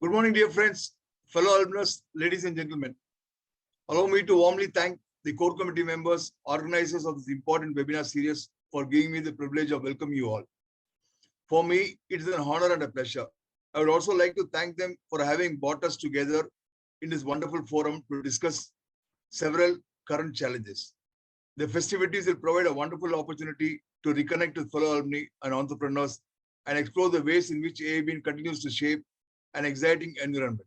Good morning, dear friends, fellow alumnus, ladies and gentlemen. Allow me to warmly thank the core committee members, organizers of this important webinar series for giving me the privilege of welcoming you all. For me, it is an honor and a pleasure. I would also like to thank them for having brought us together in this wonderful forum to discuss several current challenges. The festivities will provide a wonderful opportunity to reconnect with fellow alumni and entrepreneurs and explore the ways in which AABN continues to shape an exciting environment.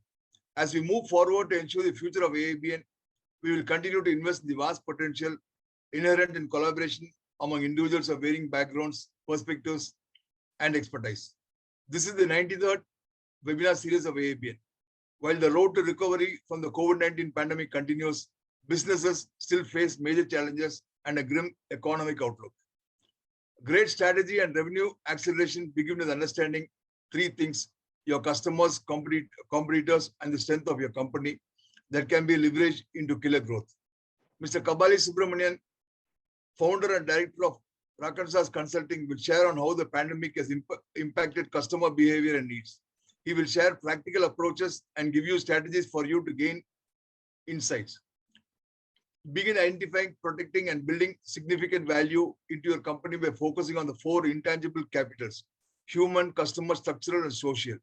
As we move forward to ensure the future of AABN, we will continue to invest in the vast potential inherent in collaboration among individuals of varying backgrounds, perspectives, and expertise. This is the 93rd webinar series of AABN. While the road to recovery from the COVID-19 pandemic continues, businesses still face major challenges and a grim economic outlook. Great strategy and revenue acceleration begin with understanding three things: your customers, competitors, and the strength of your company that can be leveraged into killer growth. Mr. Kabaly Subramanian, founder and director of Arkansas Consulting, will share on how the pandemic has impacted customer behavior and needs. He will share practical approaches and give you strategies for you to gain insights. Begin identifying, protecting, and building significant value into your company by focusing on the four intangible capitals: human, customer, structural, and social.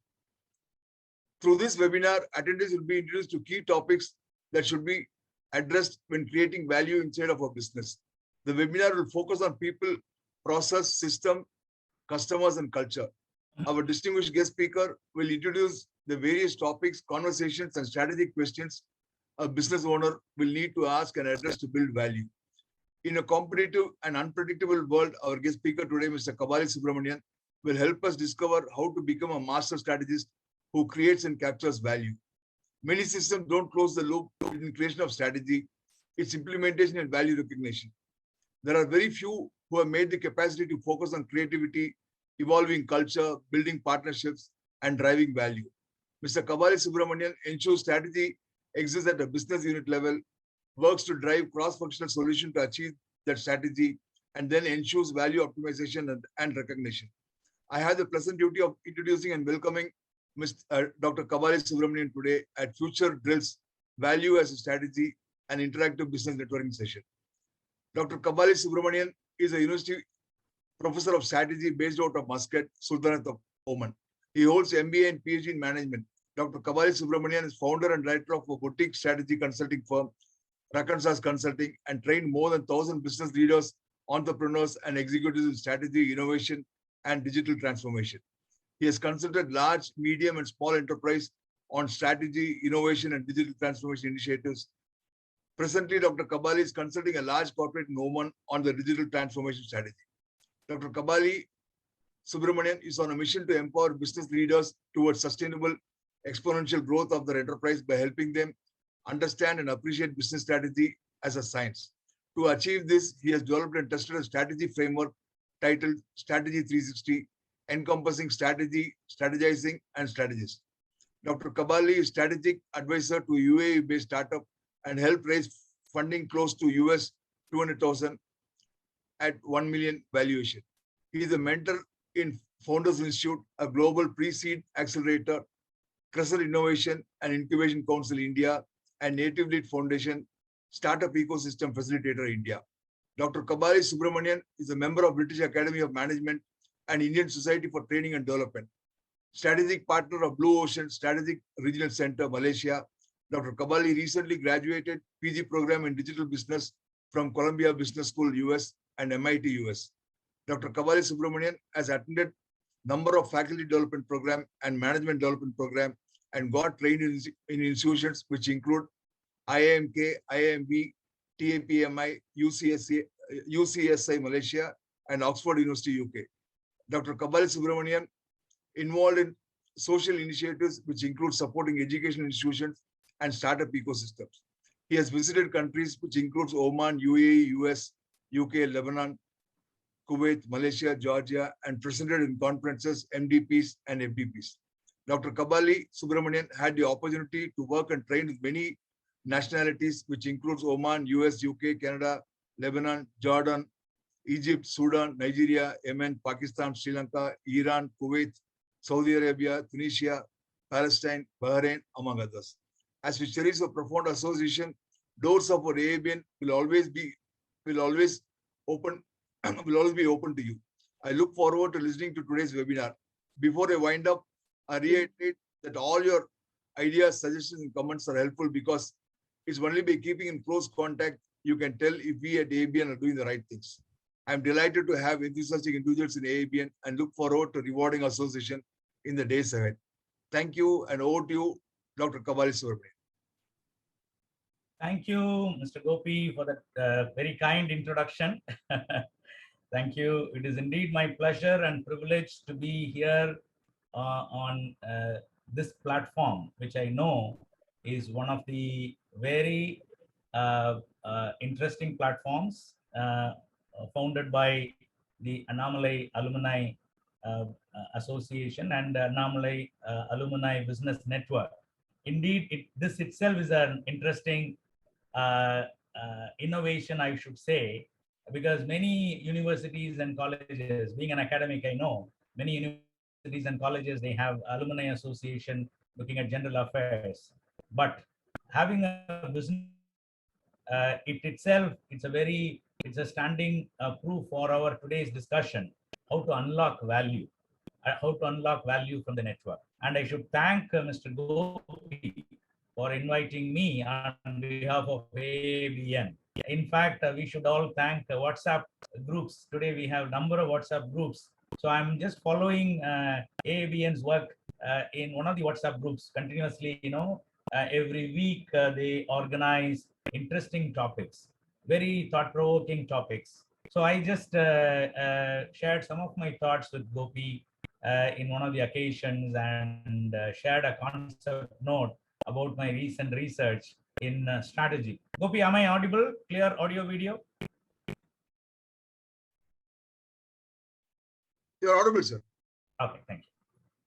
Through this webinar, attendees will be introduced to key topics that should be addressed when creating value inside of our business. The webinar will focus on people, process, system, customers, and culture. Our distinguished guest speaker will introduce the various topics, conversations, and strategic questions a business owner will need to ask and address to build value. In a competitive and unpredictable world, our guest speaker today, Mr. Kabaly Subramanian, will help us discover how to become a master strategist who creates and captures value. Many systems don't close the loop in creation of strategy, its implementation and value recognition. There are very few who have made the capacity to focus on creativity, evolving culture, building partnerships, and driving value. Mr. Kabaly Subramanian ensures strategy exists at a business unit level, works to drive cross-functional solution to achieve that strategy, and then ensures value optimization and recognition. I have the pleasant duty of introducing and welcoming Dr. Kabaly Subramanian today at Future Drills Value as a Strategy and Interactive Business Networking session. Dr. Kabaly Subramanian is a university professor of strategy based out of Muscat, Sultanate of Oman. He holds MBA and PhD in management. Dr. Kabaly Subramanian is founder and director of a boutique strategy consulting firm, Arkansas Consulting, and trained more than 1,000 business leaders, entrepreneurs, and executives in strategy, innovation, and digital transformation. He has consulted large, medium, and small enterprise on strategy, innovation, and digital transformation initiatives. Presently, Dr. Kabaly is consulting a large corporate in Oman on the digital transformation strategy. Dr. Kabaly Subramanian is on a mission to empower business leaders towards sustainable exponential growth of their enterprise by helping them understand and appreciate business strategy as a science. To achieve this, he has developed and tested a strategy framework titled Strategy 360, encompassing strategy, strategizing, and strategies. Dr. Kabaly is strategic advisor to UAE-based startup and helped raise funding close to US 200,000 at 1 million valuation. He is a mentor in Founders Institute, a global pre-seed accelerator, Crescent Innovation and Incubation Council India, and Native Lead Foundation Startup Ecosystem Facilitator India. Dr. Kabaly Subramanian is a member of British Academy of Management and Indian Society for Training and Development. Strategic partner of Blue Ocean Strategic Regional Center, Malaysia. Dr. Kabaly recently graduated PG program in digital business from Columbia Business School, US, and MIT, US. Dr. Kabaly Subramanian has attended number of faculty development program and management development program and got trained in institutions which include IIMK, IIMB, TAPMI, UCSI Malaysia, and Oxford University, UK. Dr. Kabaly Subramanian involved in social initiatives which include supporting educational institutions and startup ecosystems. He has visited countries which includes Oman, UAE, US, UK, Lebanon, Kuwait, Malaysia, Georgia, and presented in conferences, MDPs, and FDPs. Dr. Kabaly Subramanian had the opportunity to work and train with many nationalities, which includes Oman, US, UK, Canada, Lebanon, Jordan, Egypt, Sudan, Nigeria, Yemen, Pakistan, Sri Lanka, Iran, Kuwait, Saudi Arabia, Tunisia, Palestine, Bahrain, among others. As we cherish a profound association, doors of our AABN will always open will always be open to you. I look forward to listening to today's webinar. Before I wind up, I reiterate that all your ideas, suggestions, and comments are helpful because it's only by keeping in close contact you can tell if we at AABN are doing the right things. I'm delighted to have enthusiastic individuals in AABN and look forward to rewarding association in the days ahead. Thank you, and over to you, Dr. Kabaly Subramanian. Thank you, Mr. Gopi, for that very kind introduction. Thank you. It is indeed my pleasure and privilege to be here on this platform, which I know is one of the very interesting platforms founded by the Anomaly Alumni Association and Anomaly Alumni Business Network. Indeed, this itself is an interesting innovation, I should say, because many universities and colleges, being an academic, I know many universities and colleges, they have alumni association looking at general affairs. But having a business it itself, it's a standing proof for our today's discussion, how to unlock value, from the network. And I should thank Mr. Gopi for inviting me on behalf of AABN. In fact, we should all thank WhatsApp groups. Today we have number of WhatsApp groups. So I'm just following AABN's work in one of the WhatsApp groups continuously. Every week they organize interesting topics, very thought-provoking topics. So I just shared some of my thoughts with Gopi in one of the occasions and shared a concept note about my recent research in strategy. Gopi, am I audible? Clear audio video? You're audible, sir. Okay, thank you.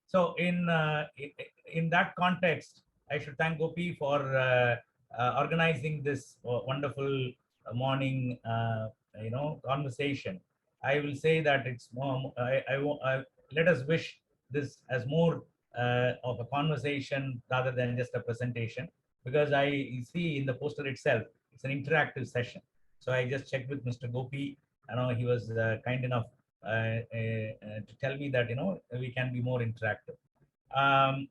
So in that context, I should thank Gopi for organizing this wonderful morning, conversation. I will say that it's more. Let us wish this as more of a conversation rather than just a presentation, because I see in the poster itself it's an interactive session. So I just checked with Mr. Gopi. He was kind enough to tell me that we can be more interactive.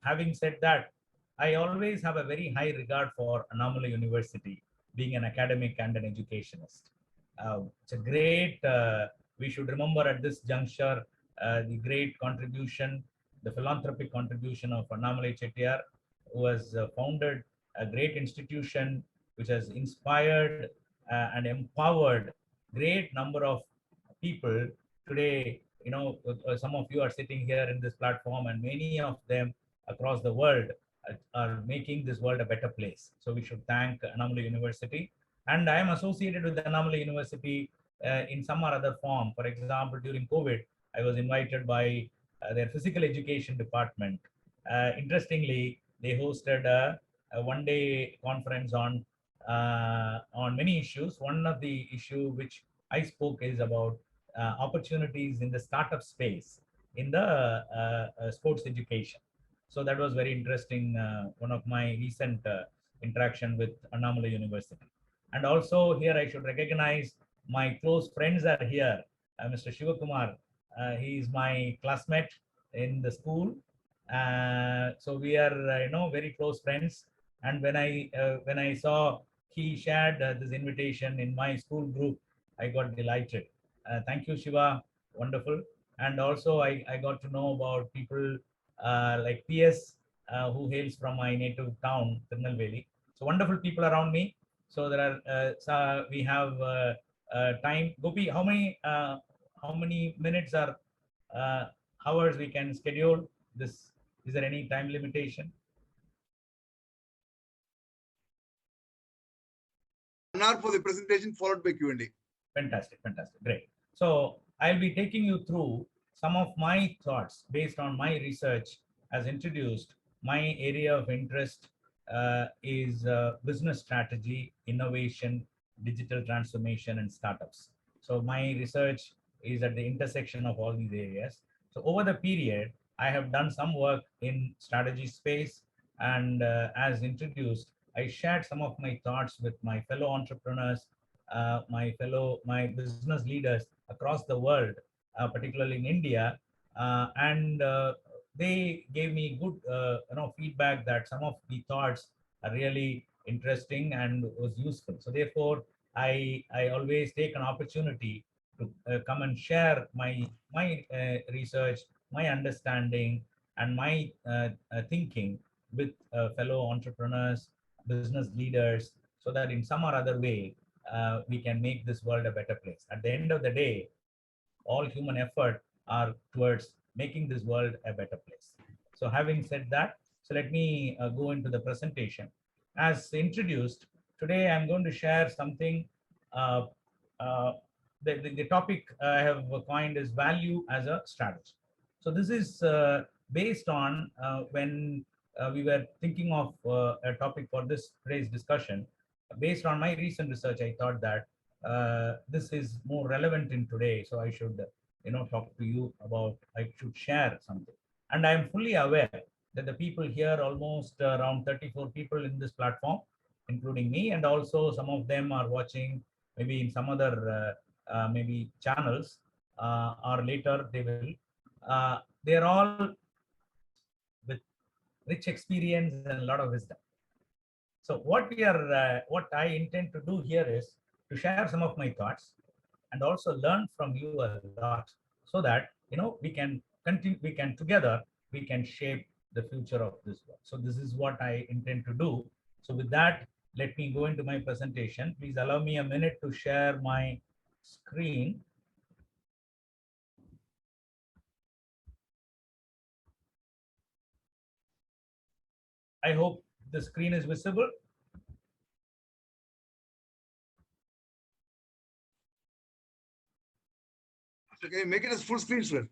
Having said that, I always have a very high regard for Anomaly University, being an academic and an educationist. It's a great, we should remember at this juncture, the great contribution, the philanthropic contribution of Anomaly Chettiar, who has founded a great institution which has inspired and empowered great number of people. Today, some of you are sitting here in this platform, and many of them across the world are making this world a better place. So we should thank Anomaly University. And I am associated with Anomaly University in some or other form. For example, during COVID, I was invited by their physical education department. Interestingly, they hosted a one-day conference on many issues. One of the issue which I spoke is about opportunities in the startup space in the sports education. So that was very interesting. One of my recent interaction with Anomaly University. And also here I should recognize my close friends are here. Mr. Shivakumar, he is my classmate in the school. So we are, very close friends. And when I saw he shared this invitation in my school group, I got delighted. Thank you, Shiva. Wonderful. And also I got to know about people like PS, who hails from my native town, Tirunelveli. So wonderful people around me. So there are, we have time. Gopi, how many minutes or hours we can schedule this? Is there any time limitation? 1 hour for the presentation, followed by Q&A. Fantastic, great. So I'll be taking you through some of my thoughts based on my research. As introduced, my area of interest is business strategy, innovation, digital transformation, and startups. So my research is at the intersection of all these areas. So over the period, I have done some work in strategy space, and as introduced, I shared some of my thoughts with my fellow entrepreneurs, my business leaders across the world, particularly in India, and they gave me good feedback that some of the thoughts are really interesting and was useful. So therefore, I always take an opportunity to come and share my research, my understanding, and my thinking with fellow entrepreneurs, business leaders, so that in some or other way we can make this world a better place. At the end of the day, all human effort are towards making this world a better place. So having said that, so let me go into the presentation. As introduced, today I'm going to share something. Uh, uh, the topic I have coined is value as a strategy. So this is based on when we were thinking of a topic for this today's discussion. Based on my recent research, I thought that this is more relevant in today. So I should, talk to you about. I should share something, and I am fully aware that the people here, almost around 34 people in this platform, including me, and also some of them are watching maybe in some other maybe channels, or later they will. They're all with rich experience and a lot of wisdom. So what I intend to do here is to share some of my thoughts and also learn from you a lot, so that we can continue, we can together we can shape the future of this world. So this is what I intend to do. So with that, let me go into my presentation. Please allow me a minute to share my screen. I hope the screen is visible. Okay, make it as full screen, sir.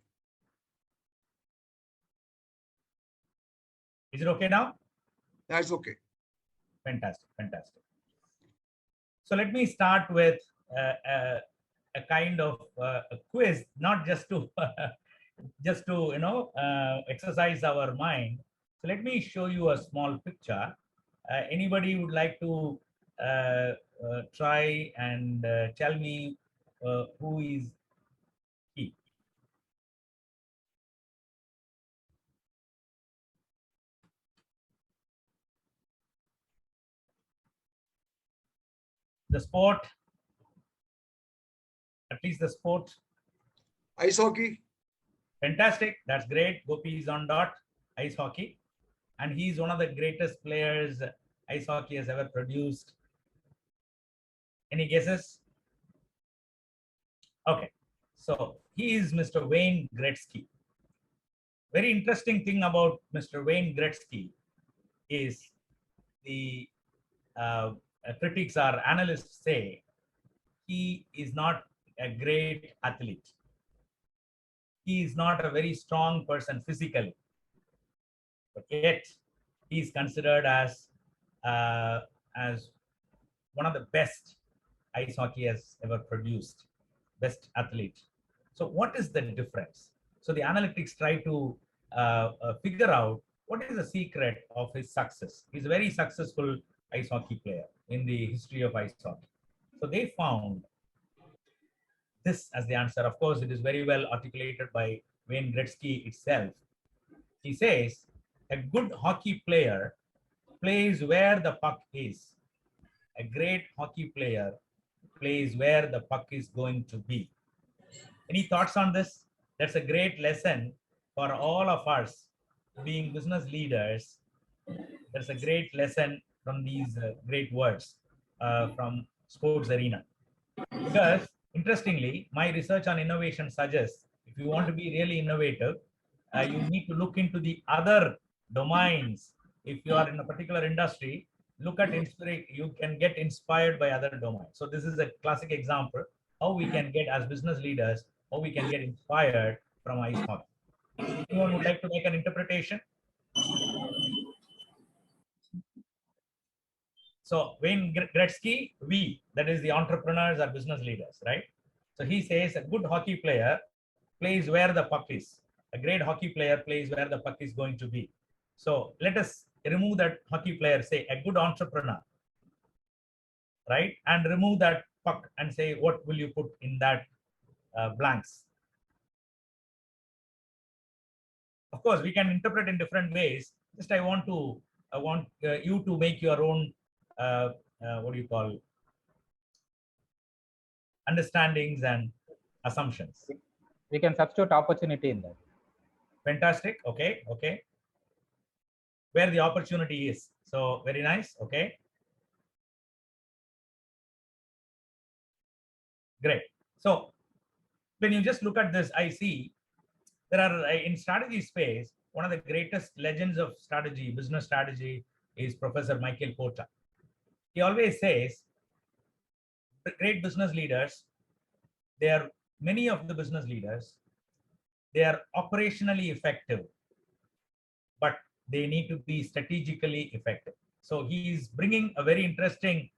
Is it okay now? That's okay. Fantastic, fantastic. So let me start with a kind of a quiz, not just to just to exercise our mind. So let me show you a small picture. Anybody would like to try and tell me who is he? The sport, at least the sport. Ice hockey. Fantastic. That's great. Gopi is on dot. Ice hockey. And he's one of the greatest players ice hockey has ever produced. Any guesses? Okay. So he is Mr. Wayne Gretzky. Very interesting thing about Mr. Wayne Gretzky is the critics or analysts say he is not a great athlete. He is not a very strong person physically, but yet he is considered as one of the best ice hockey has ever produced, best athlete. So what is the difference? So the analytics try to figure out what is the secret of his success. He's a very successful ice hockey player in the history of ice hockey. So they found this as the answer. Of course, it is very well articulated by Wayne Gretzky itself. He says, a good hockey player plays where the puck is. A great hockey player plays where the puck is going to be. Any thoughts on this? That's a great lesson for all of us being business leaders. That's a great lesson from these great words from sports arena. Because interestingly, my research on innovation suggests if you want to be really innovative, you need to look into the other domains. If you are in a particular industry, look at inspiration. You can get inspired by other domains. So this is a classic example how we can get as business leaders, how we can get inspired from ice hockey. Anyone would like to make an interpretation? So Wayne Gretzky, we, that is the entrepreneurs or business leaders, right? So he says a good hockey player plays where the puck is. A great hockey player plays where the puck is going to be. So let us remove that hockey player, say a good entrepreneur, right? And remove that puck and say, what will you put in that blanks? Of course, we can interpret in different ways. Just I want you to make your own, what do you call, understandings and assumptions. We can substitute opportunity in that. Fantastic. Okay. Okay. Where the opportunity is. So very nice. Okay. Great. So when you just look at this, I see there are in strategy space, one of the greatest legends of strategy, business strategy, is Professor Michael Porter. He always says, great business leaders, many of the business leaders, they are operationally effective, but they need to be strategically effective. So he is bringing a very interesting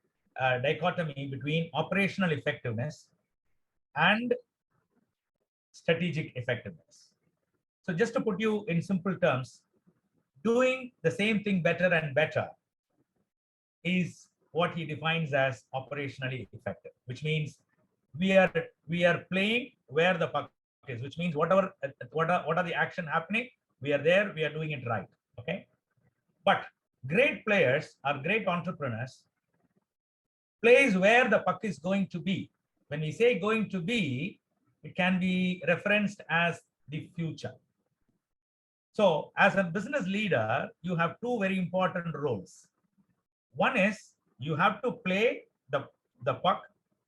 dichotomy between operational effectiveness and strategic effectiveness. So just to put you in simple terms, doing the same thing better and better is what he defines as operationally effective, which means we are playing where the puck is, which means what are the action happening, we are there, we are doing it right. Okay. But great players or great entrepreneurs plays where the puck is going to be. When we say going to be, it can be referenced as the future. So as a business leader, you have two very important roles. One is you have to play the puck,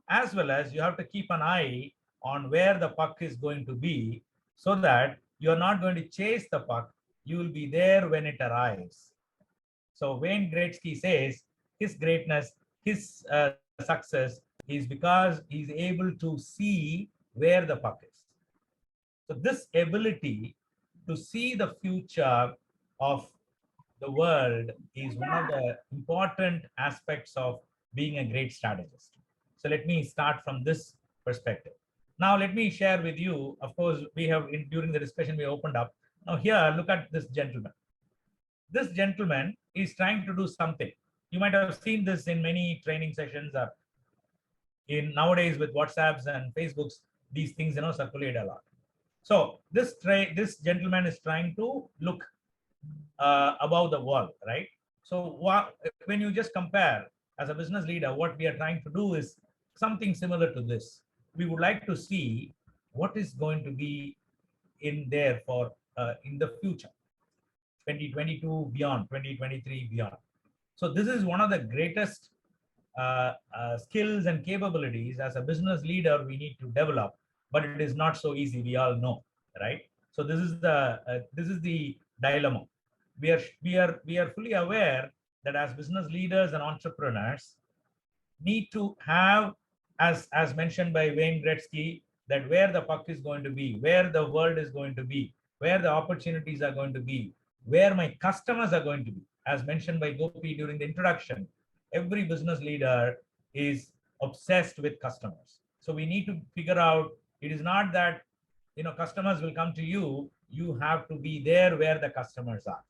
as well as you have to keep an eye on where the puck is going to be, so that you're not going to chase the puck, you will be there when it arrives. So Wayne Gretzky says his greatness, his success is because he's able to see where the puck is. So this ability to see the future of the world is one of the important aspects of being a great strategist. So let me start from this perspective. Now let me share with you, of course, we have during the discussion we opened up. Now here, look at this gentleman. This gentleman is trying to do something. You might have seen this in many training sessions, or in nowadays with WhatsApps and Facebooks, these things circulate a lot. So this gentleman is trying to look above the wall, right? So when you just compare as a business leader, what we are trying to do is something similar to this. We would like to see what is going to be in there for in the future, 2022 beyond, 2023 beyond. So this is one of the greatest skills and capabilities as a business leader we need to develop, but it is not so easy. We all know, right? So this is the dilemma. We are fully aware that as business leaders and entrepreneurs need to have, as mentioned by Wayne Gretzky, that where the puck is going to be, where the world is going to be, where the opportunities are going to be, where my customers are going to be. As mentioned by Gopi during the introduction, every business leader is obsessed with customers. So we need to figure out, it is not that customers will come to you, you have to be there where the customers are.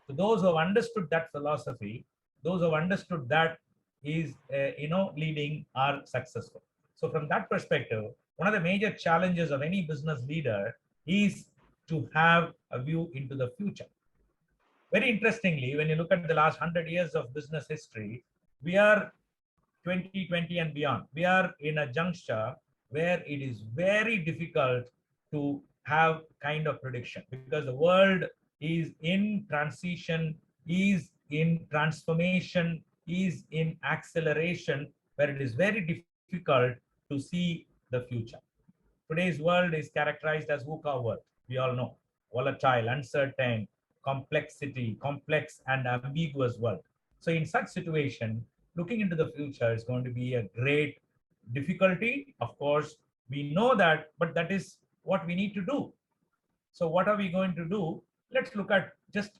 So those who have understood that philosophy, those who have understood that is leading are successful. So from that perspective, one of the major challenges of any business leader is to have a view into the future. Very interestingly, when you look at the last 100 years of business history, we are 2020 and beyond. We are in a juncture where it is very difficult to have kind of prediction, because the world is in transition, is in transformation, is in acceleration, where it is very difficult to see the future. Today's world is characterized as VUCA world. We all know, volatile, uncertain, complexity, complex and ambiguous world. So in such situation, looking into the future is going to be a great difficulty. Of course, we know that, but that is what we need to do. So what are we going to do? Let's look at just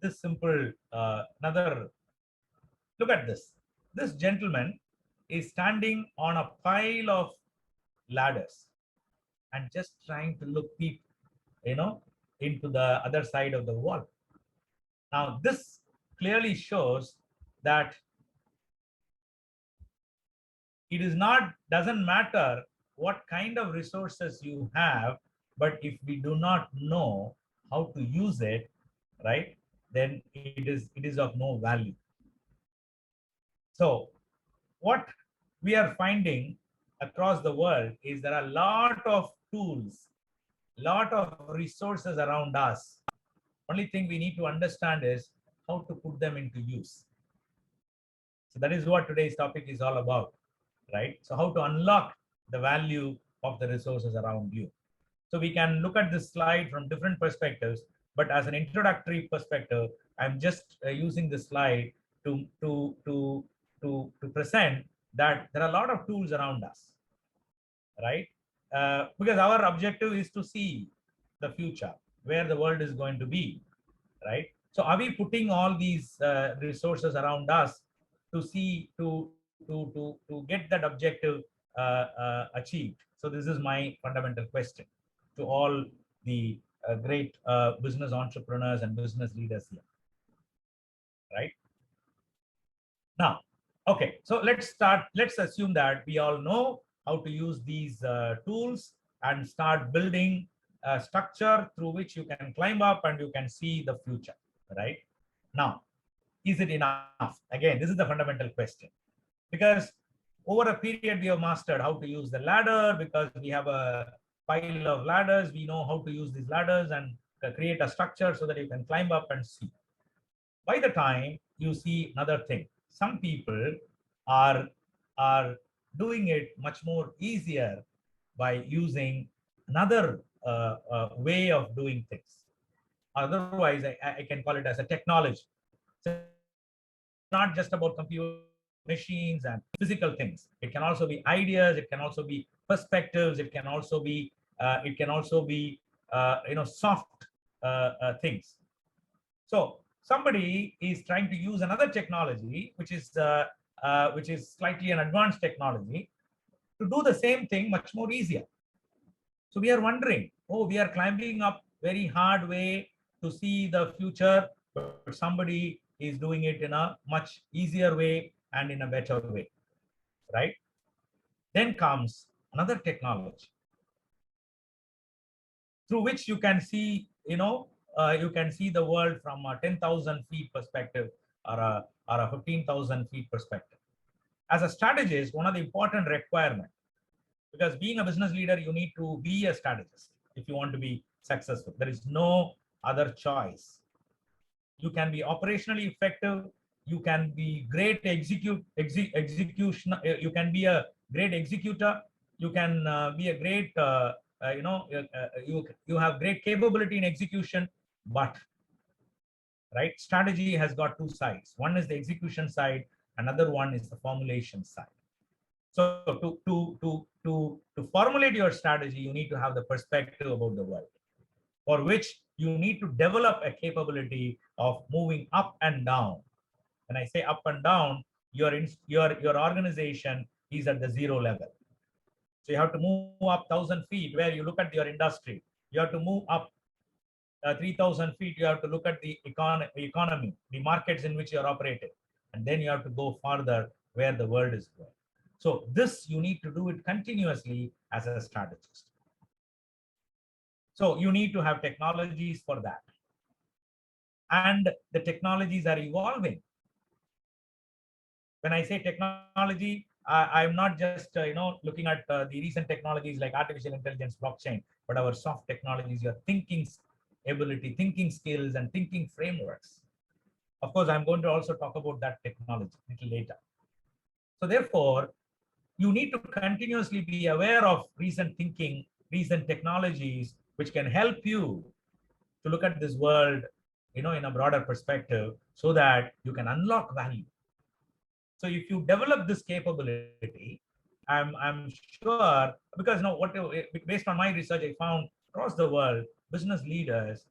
this simple, look at this. This gentleman is standing on a pile of ladders, and just trying to look deep, into the other side of the wall. Now, this clearly shows that it is not, doesn't matter what kind of resources you have, but if we do not know how to use it, right, then it is of no value. So what we are finding across the world is there are a lot of tools, lot of resources around us. Only thing we need to understand is how to put them into use. So that is what today's topic is all about, right? So how to unlock the value of the resources around you. So we can look at this slide from different perspectives, but as an introductory perspective, I'm just using this slide to present that there are a lot of tools around us, right? Because our objective is to see the future, where the world is going to be, right? So are we putting all these resources around us to see to get that objective achieved? So this is my fundamental question to all the great business entrepreneurs and business leaders here, right? Now, okay, so let's start. Let's assume that we all know how to use these tools and start building a structure through which you can climb up and you can see the future, right? Now, is it enough? Again, this is the fundamental question. Because over a period, we have mastered how to use the ladder because we have a pile of ladders. We know how to use these ladders and create a structure so that you can climb up and see. By the time you see another thing, some people are doing it much more easier by using another way of doing things. Otherwise, I can call it as a technology. So not just about computers, machines, and physical things. It can also be ideas. It can also be perspectives. It can also be soft things. So somebody is trying to use another technology, which is slightly an advanced technology, to do the same thing much more easier. So we are wondering, oh, we are climbing up very hard way to see the future, but somebody is doing it in a much easier way and in a better way, right? Then comes another technology through which you can see, you can see the world from a 10,000 feet perspective or a 15,000 feet perspective. As a strategist, one of the important requirements, because being a business leader, you need to be a strategist if you want to be successful. There is no other choice. You can be operationally effective. You can be great execution. You can be a great executor. You can be a great, you have great capability in execution, but right, strategy has got two sides. One is the execution side. Another one is the formulation side. So to formulate your strategy, you need to have the perspective about the world, for which you need to develop a capability of moving up and down. When I say up and down, your organization is at the zero level. So you have to move up 1,000 feet where you look at your industry. You have to move up 3,000 feet. You have to look at the economy, the markets in which you are operating. And then you have to go farther where the world is going. So this, you need to do it continuously as a strategist. So you need to have technologies for that. And the technologies are evolving. When I say technology, I'm not just looking at the recent technologies like artificial intelligence, blockchain, but our soft technologies, your thinking ability, thinking skills, and thinking frameworks. Of course, I'm going to also talk about that technology a little later. So therefore, you need to continuously be aware of recent thinking, recent technologies, which can help you to look at this world, in a broader perspective, so that you can unlock value. So if you develop this capability, I'm sure, because based on my research, I found across the world, business leaders,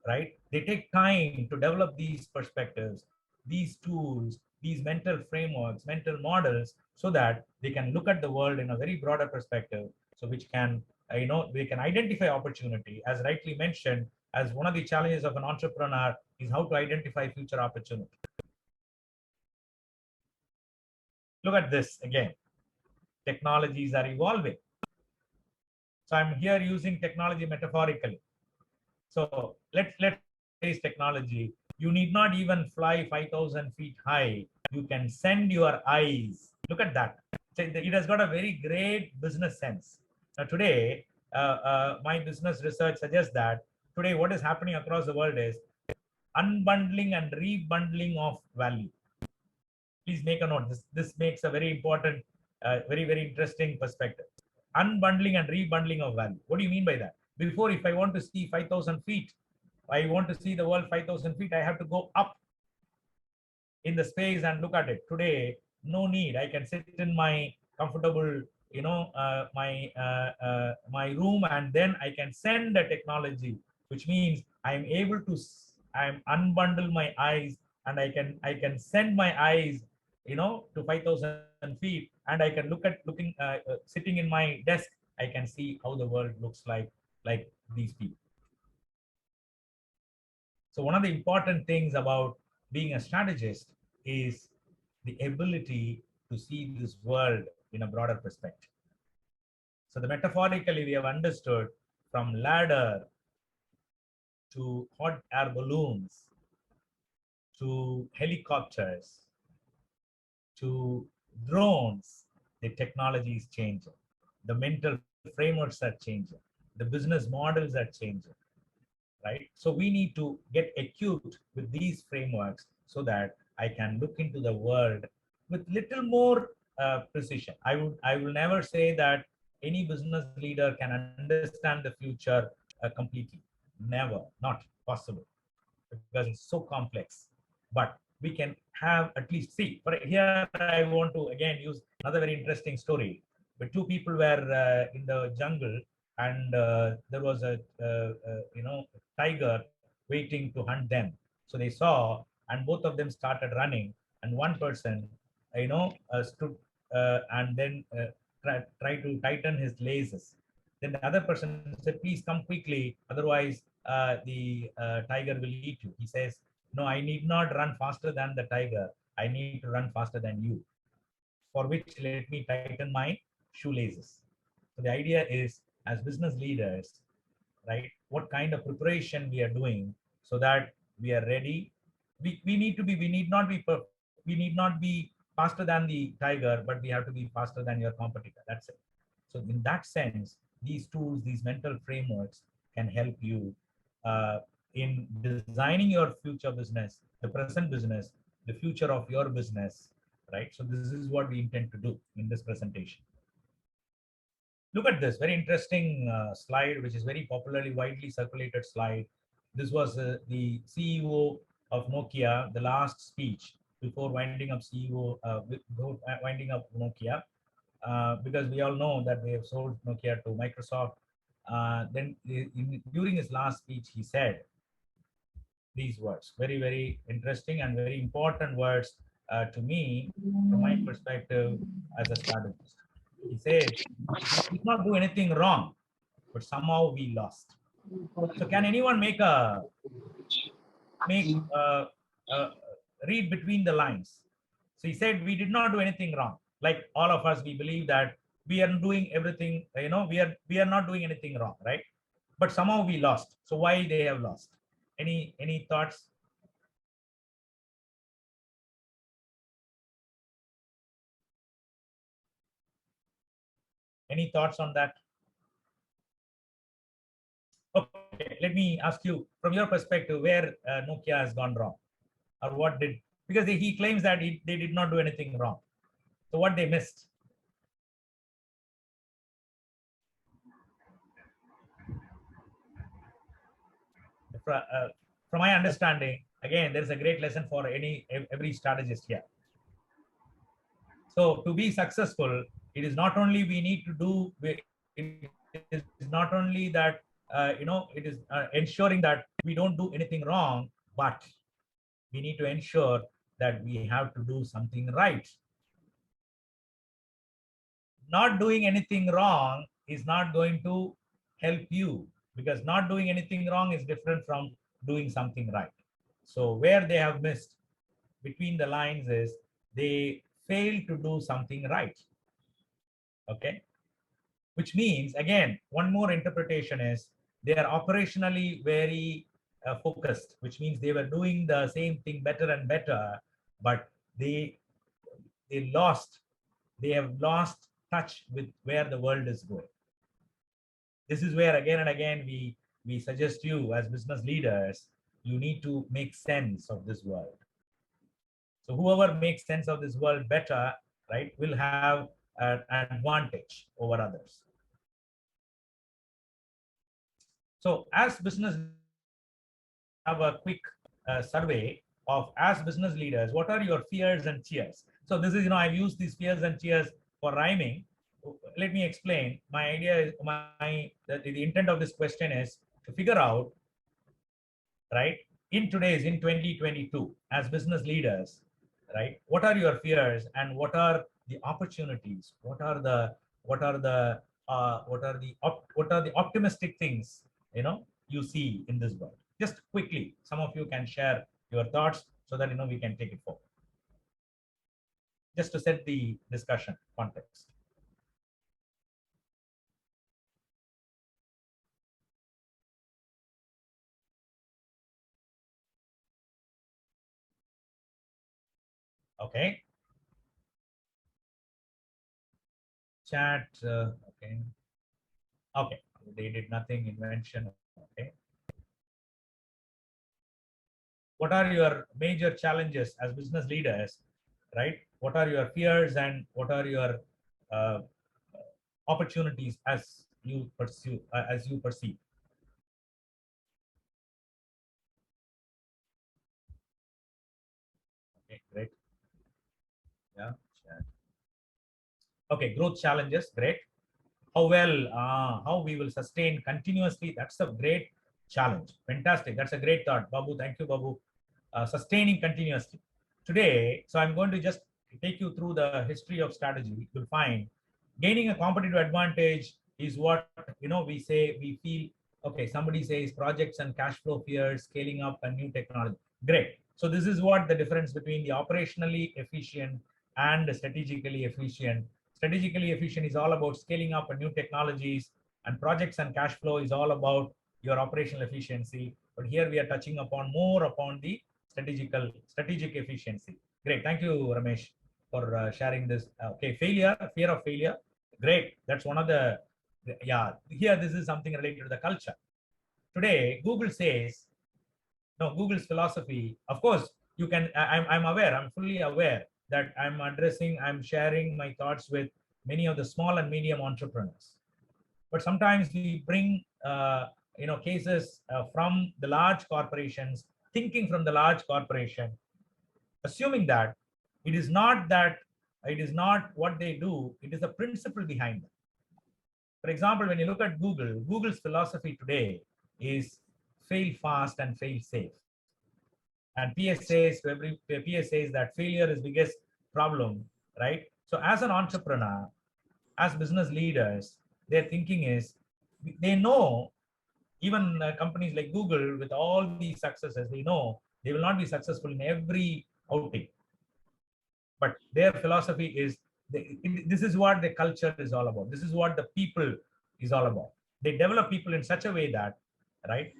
right, they take time to develop these perspectives, these tools, these mental frameworks, mental models, so that they can look at the world in a very broader perspective, so which can they can identify opportunity. As rightly mentioned, as one of the challenges of an entrepreneur is how to identify future opportunity. Look at this again. Technologies are evolving. So I'm here using technology metaphorically. So let's face technology. You need not even fly 5,000 feet high. You can send your eyes. Look at that. So it has got a very great business sense. Now today, my business research suggests that today what is happening across the world is unbundling and rebundling of value. Please make a note. This makes a very important, very interesting perspective. Unbundling and rebundling of value. What do you mean by that? Before, if I want to see 5,000 feet, I want to see the world 5,000 feet, I have to go up in the space and look at it. Today, no need. I can sit in my comfortable, my room, and then I can send the technology, which means I'm able to unbundle my eyes, and I can send my eyes, to 5,000 feet, and I can sitting in my desk, I can see how the world looks like these people. So one of the important things about being a strategist is the ability to see this world in a broader perspective. So the metaphorically we have understood from ladder to hot air balloons to helicopters to drones, the technology is changing. The mental frameworks are changing. The business models are changing. Right? So we need to get acute with these frameworks so that I can look into the world with little more precision. I will never say that any business leader can understand the future completely. Never, not possible, because it's so complex. But we can have at least see. For here, I want to again use another very interesting story. But two people were in the jungle, and there was a tiger waiting to hunt them. So they saw, and both of them started running, and one person stood and then tried to tighten his laces. Then the other person said, please come quickly, otherwise the tiger will eat you. He says, no, I need not run faster than the tiger, I need to run faster than you, for which let me tighten my shoelaces. So the idea is, as business leaders, right, what kind of preparation we are doing so that we are ready. We need not be faster than the tiger, but we have to be faster than your competitor. That's it. So in that sense, these tools, these mental frameworks can help you in designing your future business, the present business, the future of your business, right? So this is what we intend to do in this presentation. Look at this very interesting slide, which is very popularly, widely circulated slide. This was the CEO of Nokia, the last speech before winding up winding up Nokia, because we all know that they have sold Nokia to Microsoft. Then during his last speech, he said these words, very interesting and very important words to me, from my perspective as a strategist. He said, we did not do anything wrong, but somehow we lost. So can anyone read between the lines? So he said, we did not do anything wrong. Like all of us, we believe that we are doing everything, we are not doing anything wrong, right? But somehow we lost. So why they have lost? Any thoughts? Any thoughts on that? Okay, let me ask you, from your perspective, where Nokia has gone wrong, or what did, because he claims that they did not do anything wrong. So what they missed? From my understanding, again, there is a great lesson for every strategist here. So to be successful, it is not only we need to do, it is not only that, it is ensuring that we don't do anything wrong, but we need to ensure that we have to do something right. Not doing anything wrong is not going to help you, because not doing anything wrong is different from doing something right. So where they have missed between the lines is they fail to do something right. Okay, which means, again, one more interpretation is they are operationally very focused, which means they were doing the same thing better and better, but they they lost they have lost touch with where the world is going. This is where again and again we suggest you as business leaders, you need to make sense of this world. So whoever makes sense of this world better, right, will have an advantage over others. So as business, have a quick survey of, as business leaders, what are your fears and cheers? So this is, I've used these fears and cheers for rhyming. Let me explain. My idea is, the intent of this question is to figure out, right, in 2022, as business leaders, right, what are your fears and what are the opportunities? What are the optimistic things you see in this world? Just quickly, some of you can share your thoughts so that we can take it forward. Just to set the discussion context. Okay. Chat. Okay. Okay. They did nothing. Invention. Okay. What are your major challenges as business leaders, right? What are your fears and what are your uh, opportunities as you perceive? Okay, great. Yeah. Chat. Okay, growth challenges. Great. How we will sustain continuously, that's a great challenge. Fantastic. That's a great thought, Babu. Thank you, Babu. Sustaining continuously today. So I'm going to just take you through the history of strategy. You'll find gaining a competitive advantage is what we say. We feel, okay, somebody says projects and cash flow fears, scaling up and new technology. Great. So this is what the difference between the operationally efficient and the strategically efficient. Strategically efficient is all about scaling up and new technologies, and projects and cash flow is all about your operational efficiency. But here we are touching upon more upon the strategic efficiency. Great. Thank you, Ramesh, for sharing this. Okay, fear of failure. Great. That's one of the, yeah, here this is something related to the culture. Today, Google says, no, Google's philosophy, of course, you can, I'm aware, I'm fully aware that I'm sharing my thoughts with many of the small and medium entrepreneurs. But sometimes we bring, cases from the large corporations, thinking from the large corporation, assuming that it is not what they do, it is the principle behind them. For example, when you look at Google's philosophy today is fail fast and fail safe. And PSAs that failure is biggest problem, right? So as an entrepreneur, as business leaders, their thinking is, they know, even companies like Google with all these successes, they know they will not be successful in every outing. But their philosophy is, this is what the culture is all about. This is what the people is all about. They develop people in such a way that, right,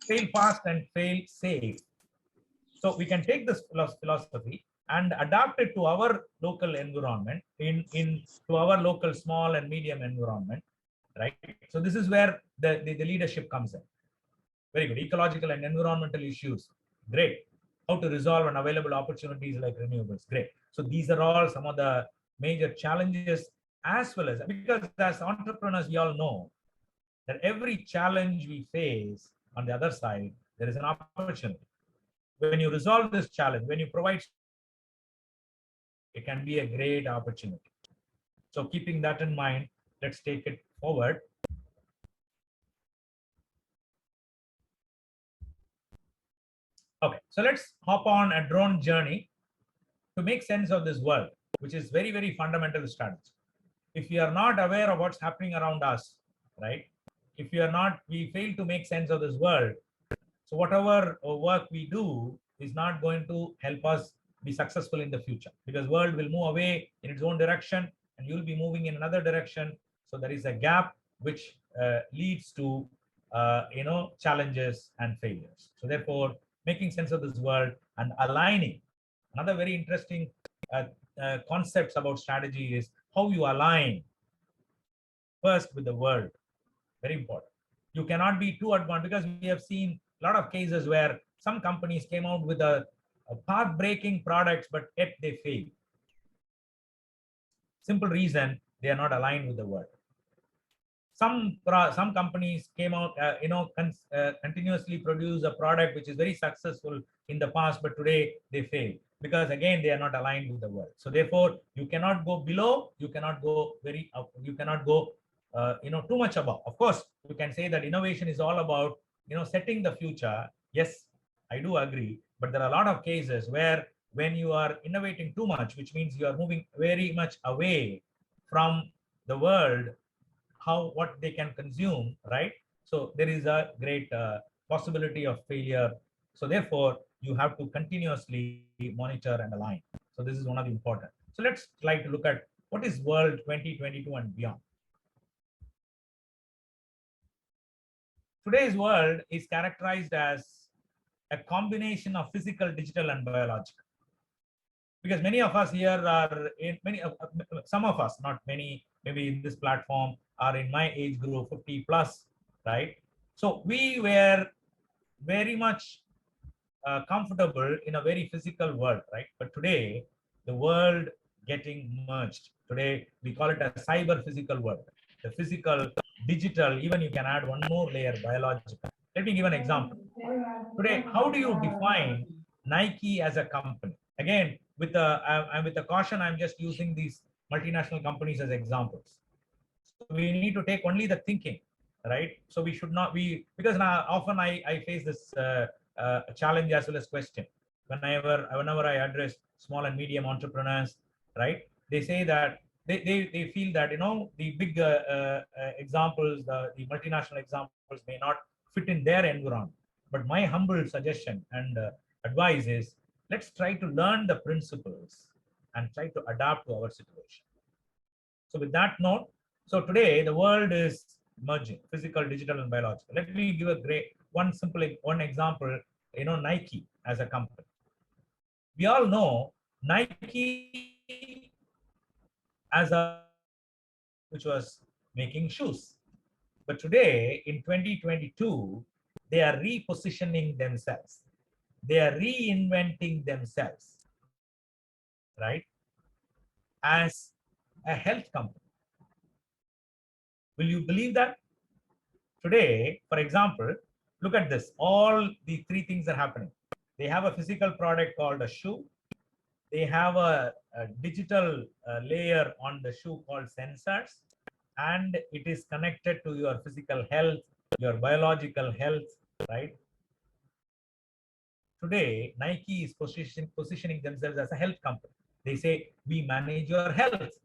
fail fast and fail safe. So we can take this philosophy and adapt it to our local environment, to our local small and medium environment, right? So this is where the leadership comes in. Very good. Ecological and environmental issues. Great. How to resolve unavailable opportunities like renewables. Great. So these are all some of the major challenges, as well as, because as entrepreneurs, we all know that every challenge we face, on the other side, there is an opportunity. When you resolve this challenge, when you provide, it can be a great opportunity. So keeping that in mind, let's take it forward. Okay, so let's hop on a drone journey to make sense of this world, which is very, very fundamental strategy. if we are not aware of what's happening around us, right? If we fail to make sense of this world. So whatever work we do is not going to help us be successful in the future, because world will move away in its own direction and you'll be moving in another direction. So there is a gap which leads to challenges and failures. So therefore, making sense of this world and aligning. Another very interesting concepts about strategy is how you align first with the world. Very important. You cannot be too advanced, because we have seen a lot of cases where some companies came out with a path-breaking products, but yet they fail. Simple reason, they are not aligned with the world. Some companies came out, continuously produce a product which is very successful in the past, but today they fail because again they are not aligned with the world. So therefore, you cannot go below, you cannot go very up, you cannot go too much above. Of course, you can say that innovation is all about setting the future. Yes, I do agree, but there are a lot of cases where when you are innovating too much, which means you are moving very much away from the world, what they can consume, right? So there is a great possibility of failure. So therefore, you have to continuously monitor and align. So this is one of the important. So let's try to look at what is world 2022 and beyond. Today's world is characterized as a combination of physical, digital, and biological. Because many of us here are in some of us, not many, maybe in this platform, are in my age group, 50 plus, right? So we were very much comfortable in a very physical world, right? But today, the world getting merged. Today, we call it a cyber physical world. The physical, digital, even you can add one more layer, biological. Let me give an example. Today, how do you define Nike as a company? Again, with the caution, I'm just using these multinational companies as examples. So we need to take only the thinking, right? So we should not be, because now often I face this challenge as well as question. Whenever I address small and medium entrepreneurs, right? They say that they feel that the big examples, the multinational examples may not fit in their environment. But my humble suggestion and advice is, let's try to learn the principles and try to adapt to our situation. So with that note, so today the world is merging physical, digital, and biological. Let me give one example. Nike as a company. We all know Nike as a which was making shoes, but today in 2022 they are repositioning themselves. They are reinventing themselves, right, as a health company. Will you believe that? Today, for example, look at this. All the three things are happening. They have a physical product called a shoe. They have a digital layer on the shoe called sensors. And it is connected to your physical health, your biological health, right? Today, Nike is positioning themselves as a health company. They say, we manage your health.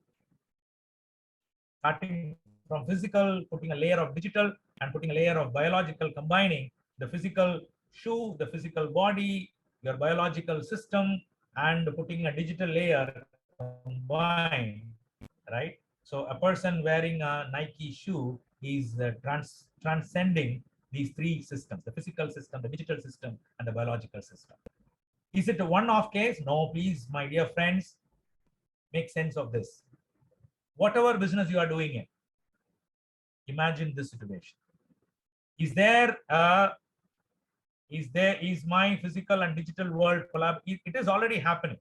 Starting from physical, putting a layer of digital and putting a layer of biological, combining the physical shoe, the physical body, your biological system, and putting a digital layer combined, right? So a person wearing a Nike shoe is transcending these three systems: the physical system, the digital system, and the biological system. Is it a one-off case? No, please, my dear friends, make sense of this. Whatever business you are doing in, imagine this situation. Is my physical and digital world collab? It is already happening.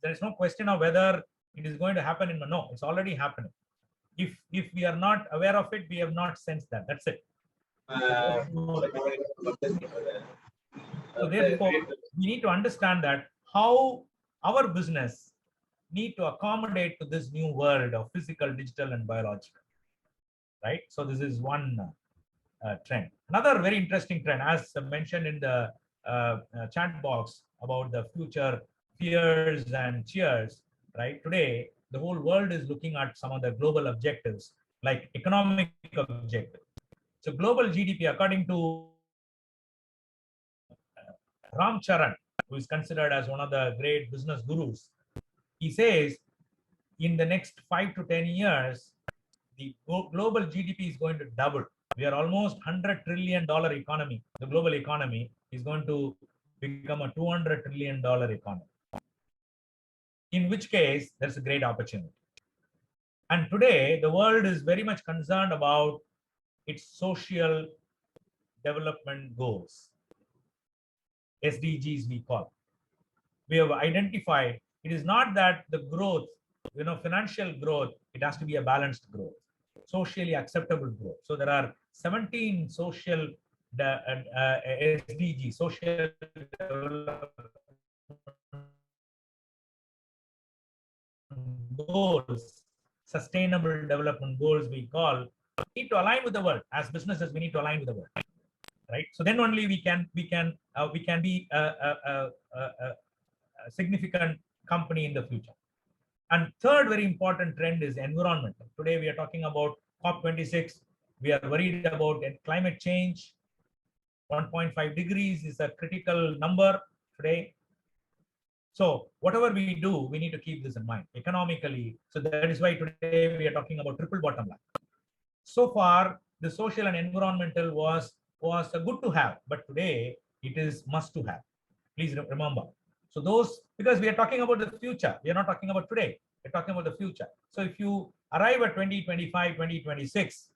There is no question of whether it is going to happen in no, it's already happening. If we are not aware of it, we have not sensed that. That's it. So therefore, we need to understand that how our business need to accommodate to this new world of physical, digital, and biological, right? So this is one trend. Another very interesting trend, as mentioned in the chat box about the future fears and cheers, right? Today, the whole world is looking at some of the global objectives, like economic objective. So global GDP, according to Ram Charan, who is considered as one of the great business gurus, he says in the next 5 to 10 years, the global GDP is going to double. We are almost $100 trillion economy. The global economy is going to become a $200 trillion economy. In which case, there's a great opportunity. And today, the world is very much concerned about its social development goals. SDGs we call. We have identified it is not that the growth, financial growth, it has to be a balanced growth, socially acceptable growth. So there are 17 social SDG, social development goals, sustainable development goals we call, need to align with the world. As businesses, we need to align with the world, right? So then only we can be a significant company in the future. And third very important trend is environmental. Today we are talking about COP26. We are worried about climate change. 1.5 degrees is a critical number today. So whatever we do, we need to keep this in mind economically. So that is why today we are talking about triple bottom line. So far, the social and environmental was good to have, but today it is must to have. Please remember. So those, because we are talking about the future, we are not talking about today, we're talking about the future. So if you arrive at 2025, 2026,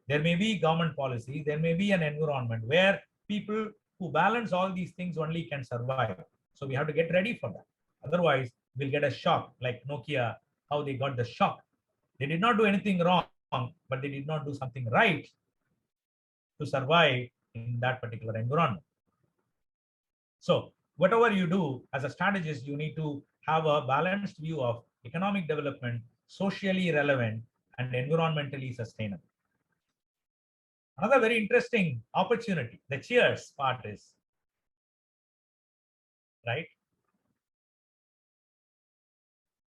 there may be government policy, there may be an environment where people who balance all these things only can survive. So we have to get ready for that. Otherwise, we'll get a shock like Nokia, how they got the shock. They did not do anything wrong, but they did not do something right to survive in that particular environment. So whatever you do as a strategist, you need to have a balanced view of economic development, socially relevant, and environmentally sustainable. Another very interesting opportunity, the cheers part is, right?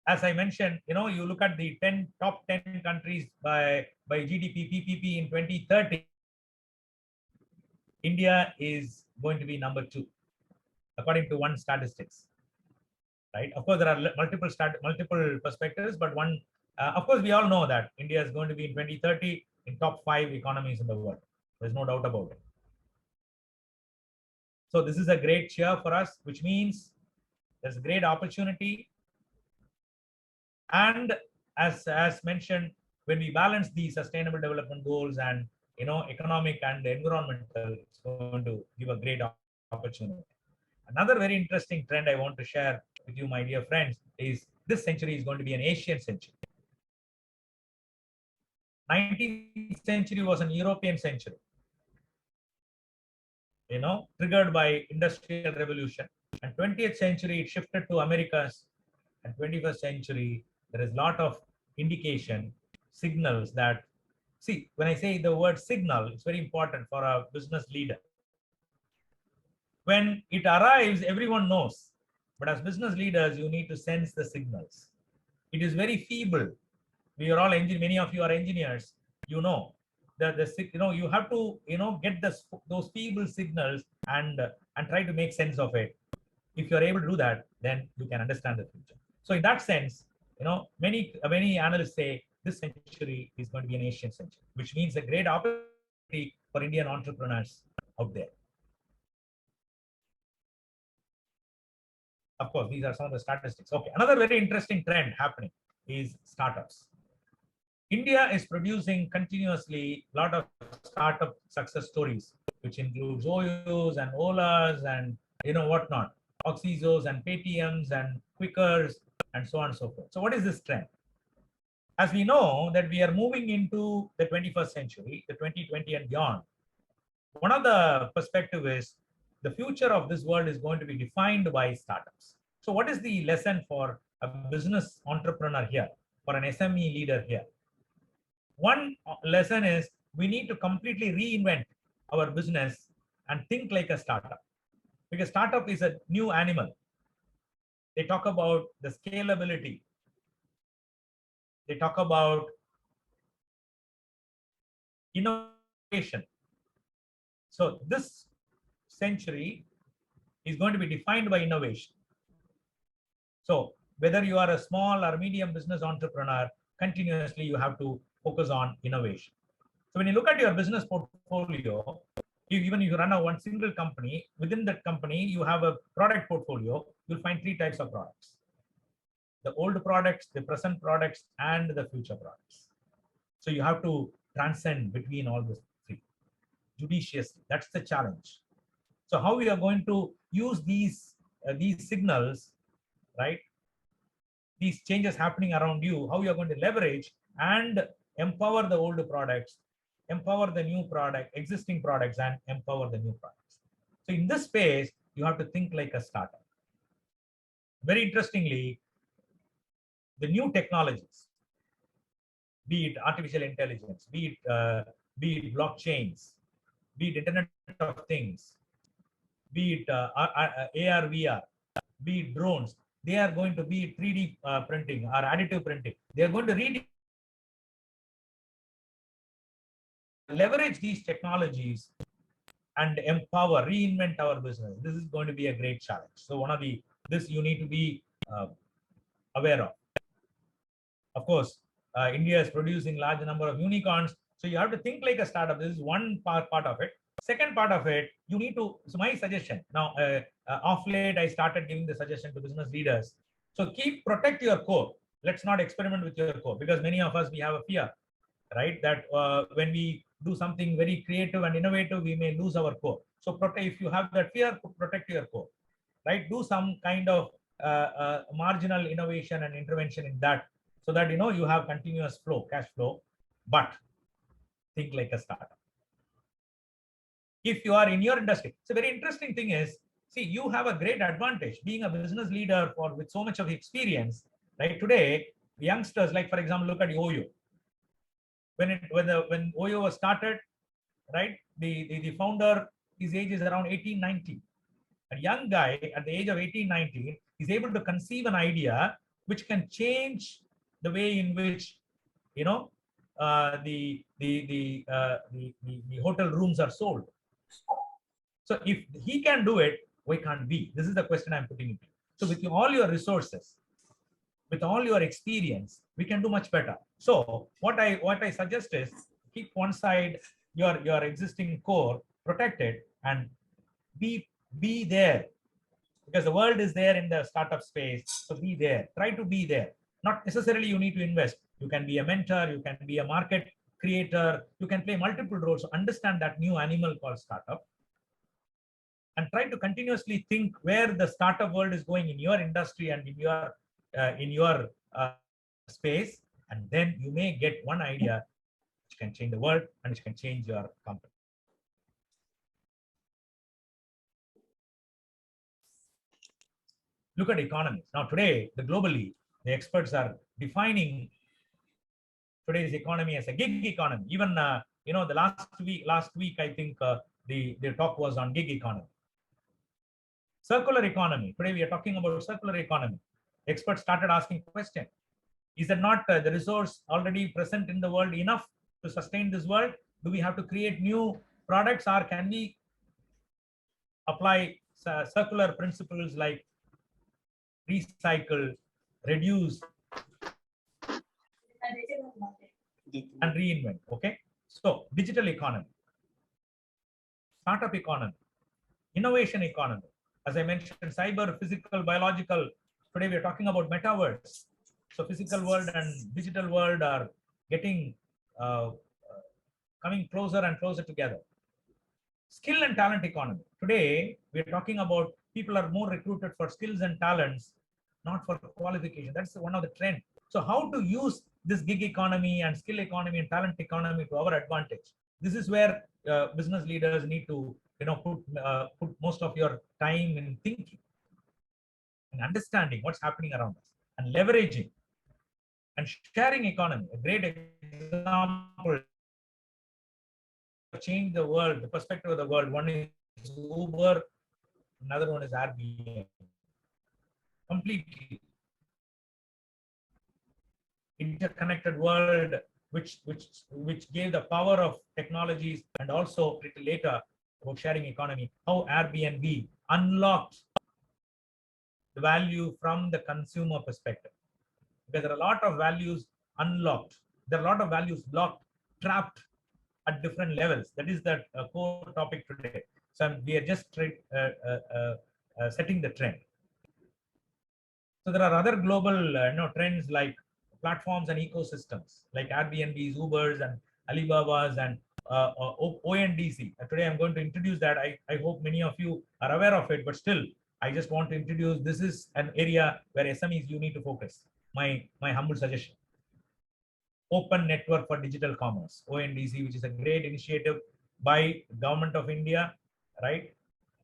As I mentioned, you look at the top 10 countries by GDP, PPP in 2030, India is going to be number 2, according to one statistics, right? Of course, there are multiple perspectives, but one, of course, we all know that India is going to be in 2030 in top 5 economies in the world. There's no doubt about it. So this is a great cheer for us, which means there's a great opportunity. And as mentioned, when we balance the sustainable development goals and economic and environmental, it's going to give a great opportunity. Another very interesting trend I want to share with you, my dear friends, is this century is going to be an Asian century. 19th century was an European century, triggered by industrial revolution. And 20th century, it shifted to Americas. And 21st century, there is a lot of indication, signals that, see, when I say the word signal, it's very important for a business leader. When it arrives, everyone knows. But as business leaders, you need to sense the signals. It is very feeble. We are all many of you are engineers. You know that you have to get those feeble signals and try to make sense of it. If you are able to do that, then you can understand the future. So in that sense, many analysts say this century is going to be an Asian century, which means a great opportunity for Indian entrepreneurs out there. Of course, these are some of the statistics. Okay, another very interesting trend happening is startups. India is producing continuously a lot of startup success stories, which includes Oyos and Olas and whatnot, Oxyzos and Paytms and Quickers and so on and so forth. So what is this trend? As we know that we are moving into the 21st century, the 2020 and beyond, one of the perspective is the future of this world is going to be defined by startups. So what is the lesson for a business entrepreneur here, for an SME leader here? One lesson is we need to completely reinvent our business and think like a startup, because startup is a new animal. They talk about the scalability. they talk about innovation. So this century is going to be defined by innovation. So whether you are a small or medium business entrepreneur, continuously you have to focus on innovation. So when you look at your business portfolio, even if you run a one single company, within that company, you have a product portfolio, you'll find three types of products: the old products, the present products, and the future products. So you have to transcend between all the three judiciously. That's the challenge. So how we are going to use these signals, right? These changes happening around you, how you are going to leverage and empower the old products, empower the new product, existing products, and empower the new products. So in this space, you have to think like a startup. Very interestingly, the new technologies, be it artificial intelligence, be it blockchains, be it Internet of Things, be it AR, VR, be it drones, they are going to be 3D printing or additive printing. They are going to leverage these technologies and empower, reinvent our business. This is going to be a great challenge. So this you need to be aware of. Of course, India is producing large number of unicorns. So you have to think like a startup. This is one part of it. Second part of it, you need to, so my suggestion, now off late, I started giving the suggestion to business leaders. So protect your core. Let's not experiment with your core, because many of us, we have a fear, right? That when we do something very creative and innovative, we may lose our core. So if you have that fear, protect your core, right? Do some kind of marginal innovation and intervention in that, so that you have continuous flow, cash flow, but think like a startup. If you are in your industry, it's a very interesting thing is, see, you have a great advantage being a business leader with so much of experience, right? Today, youngsters, like for example, look at Oyo. When Oyo was started, right? The founder, his age is around 18, 19. A young guy at the age of 18, 19 is able to conceive an idea which can change the way in which the hotel rooms are sold. So if he can do it, why can't we? This is the question I'm putting to you. So with all your resources, with all your experience, we can do much better. So what I suggest is, keep one side your existing core, protect it, and be there, because the world is there in the startup space. So be there, try to be there. Not necessarily you need to invest. You can be a mentor, you can be a market creator, you can play multiple roles. So understand that new animal called startup, and try to continuously think where the startup world is going in your industry and in your space, and then you may get one idea which can change the world and which can change your company. Look at economies. Now today, globally, the experts are defining today's economy as a gig economy. Even the last week, I think the talk was on gig economy. Circular economy. Today we are talking about circular economy. Experts started asking question: is there not the resource already present in the world enough to sustain this world? Do we have to create new products, or can we apply circular principles like recycle, reduce, and reinvent? Okay. So digital economy, startup economy, innovation economy. As I mentioned, cyber, physical, biological. Today we are talking about metaverse. So physical world and digital world are getting coming closer and closer together. Skill and talent economy. Today we are talking about people are more recruited for skills and talents, not for qualification. That's one of the trend. So how to use this gig economy and skill economy and talent economy to our advantage? This is where business leaders need to put most of your time in thinking and understanding what's happening around us, and leveraging and sharing economy. A great example change the world, the perspective of the world. One is Uber, another one is AABN. Completely. interconnected world, which gave the power of technologies, and also little later about sharing economy, how Airbnb unlocked the value from the consumer perspective. Because there are a lot of values unlocked. There are a lot of values locked, trapped at different levels. That is the core topic today. So we are just setting the trend. So there are other global trends like platforms and ecosystems like Airbnbs, Ubers, and Alibabas, and ONDC. Today I'm going to introduce that. I hope many of you are aware of it, but still I just want to introduce, this is an area where SMEs you need to focus. My humble suggestion. Open Network for Digital Commerce, ONDC, which is a great initiative by Government of India, right?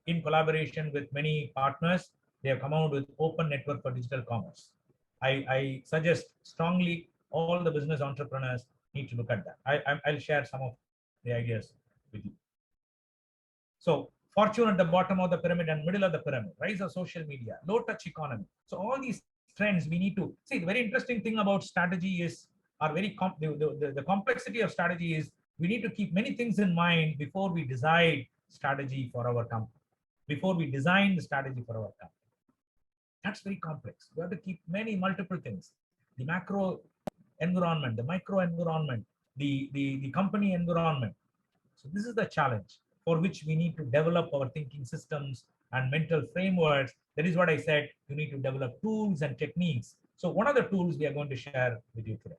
In collaboration with many partners, they have come out with Open Network for Digital Commerce. I suggest strongly all the business entrepreneurs need to look at that. I'll share some of the ideas with you. So fortune at the bottom of the pyramid and middle of the pyramid, rise of social media, low touch economy. So all these trends we need to see. The very interesting thing about strategy is the complexity of strategy is we need to keep many things in mind before we decide strategy for our company, before we design the strategy for our company. That's very complex. We have to keep multiple things: the macro environment, the micro environment, the company environment. So this is the challenge for which we need to develop our thinking systems and mental frameworks. That is what I said. You need to develop tools and techniques. So one of the tools we are going to share with you today.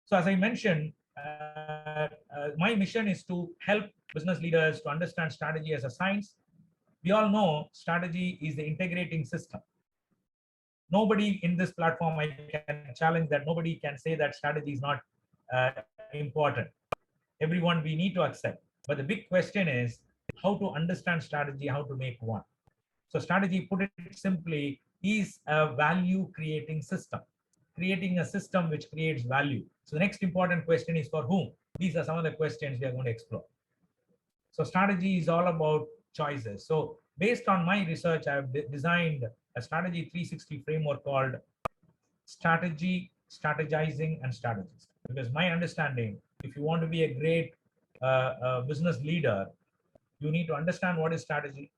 So as I mentioned, my mission is to help business leaders to understand strategy as a science. We all know strategy is the integrating system. Nobody in this platform, I can challenge that nobody can say that strategy is not important. Everyone we need to accept. But the big question is how to understand strategy, how to make one. So strategy, put it simply, is a value creating system, creating a system which creates value. So the next important question is for whom? These are some of the questions we are going to explore. So strategy is all about choices. So based on my research, I have designed a strategy 360 framework called strategy, strategizing, and strategies. Because my understanding, if you want to be a great business leader, you need to understand what is strategy.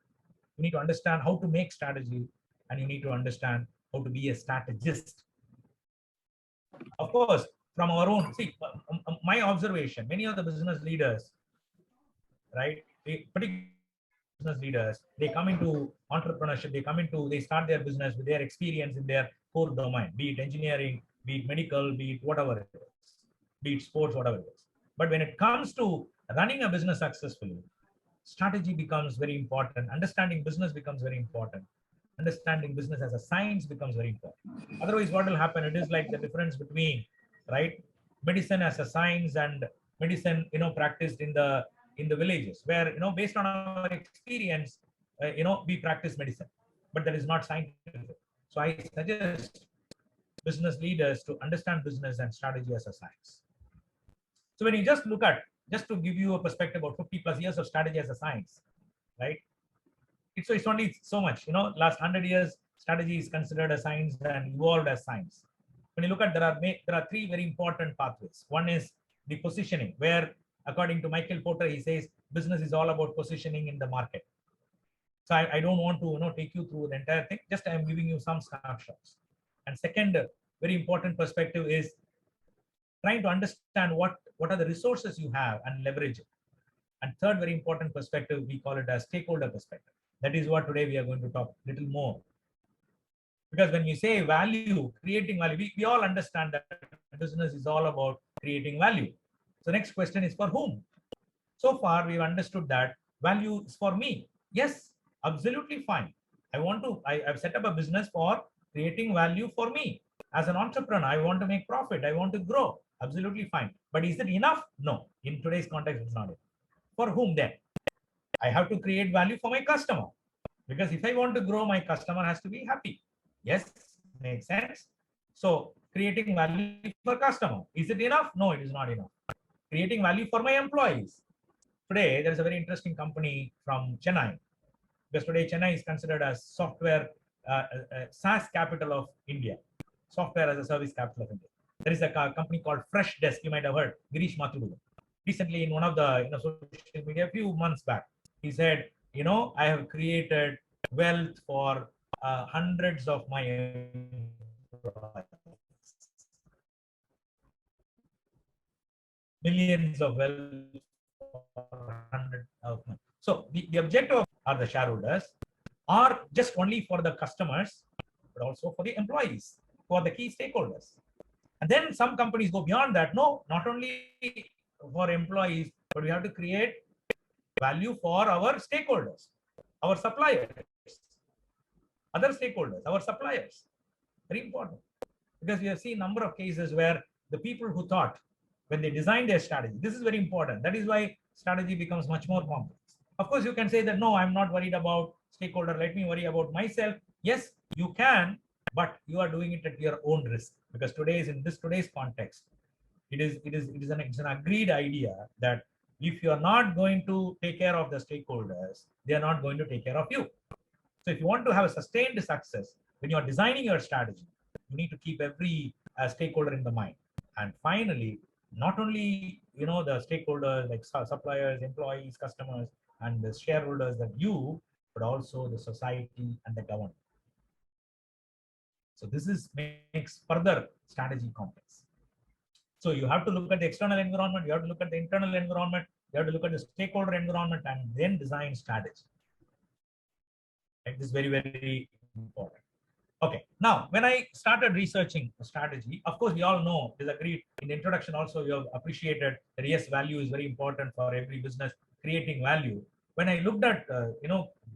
You need to understand how to make strategy, and you need to understand how to be a strategist. Of course, from our own, see, my observation, many of the business leaders, right, particularly business leaders, they come into entrepreneurship, they start their business with their experience in their core domain, be it engineering, be it medical, be it whatever it is, be it sports, whatever it is. But when it comes to running a business successfully, strategy becomes very important. Understanding business becomes very important. Understanding business as a science becomes very important. Otherwise, what will happen? It is like the difference between, right, medicine as a science and medicine, practiced in the villages, where, based on our experience, we practice medicine, but that is not scientific. So I suggest business leaders to understand business and strategy as a science. So when you just look at, just to give you a perspective about 50 plus years of strategy as a science, right? It's only so much, last 100 years, strategy is considered a science and evolved as science. When you look at, there are three very important pathways. One is the positioning, where according to Michael Porter, he says business is all about positioning in the market. So I don't want to take you through the entire thing. Just I'm giving you some snapshots. And second, very important perspective is trying to understand what are the resources you have and leverage it. And third, very important perspective, we call it as stakeholder perspective. That is what today we are going to talk a little more. Because when we say value, creating value, we all understand that business is all about creating value. So next question is for whom? So far, we've understood that value is for me. Yes, absolutely fine. I've set up a business for creating value for me. As an entrepreneur, I want to make profit. I want to grow. Absolutely fine. But is it enough? No. In today's context, it's not enough. For whom then? I have to create value for my customer. Because if I want to grow, my customer has to be happy. Yes, makes sense. So creating value for customer. Is it enough? No, it is not enough. Creating value for my employees. Today, there is a very interesting company from Chennai. Because today, Chennai is considered as software SaaS capital of India. software as a service capital of India. There is a company called Fresh Desk. You might have heard Girish Mathudu. Recently, in one of the social media, a few months back, he said, I have created wealth for hundreds of my employees. Millions of wealth for hundreds of money. So the objective are the shareholders, or just only for the customers, but also for the employees, who are the key stakeholders. And then some companies go beyond that. No, not only for employees, but we have to create value for our stakeholders, our suppliers, other stakeholders, our suppliers. Very important. Because we have seen a number of cases where the people who thought, when they designed their strategy, this is very important. That is why strategy becomes much more complex. Of course, you can say that, no, I'm not worried about stakeholder. Let me worry about myself. Yes, you can, but you are doing it at your own risk. Because today's context, it's an agreed idea that if you are not going to take care of the stakeholders, they are not going to take care of you. So if you want to have a sustained success, when you are designing your strategy, you need to keep every stakeholder in the mind. And finally, not only the stakeholders like suppliers, employees, customers, and the shareholders that you, but also the society and the government. So this makes further strategy complex. So you have to look at the external environment, you have to look at the internal environment, you have to look at the stakeholder environment, and then design strategy. Right? This is very, very important. Okay, now when I started researching a strategy, of course, we all know, it is agreed in the introduction also, you have appreciated that yes, value is very important for every business, creating value. When I looked at,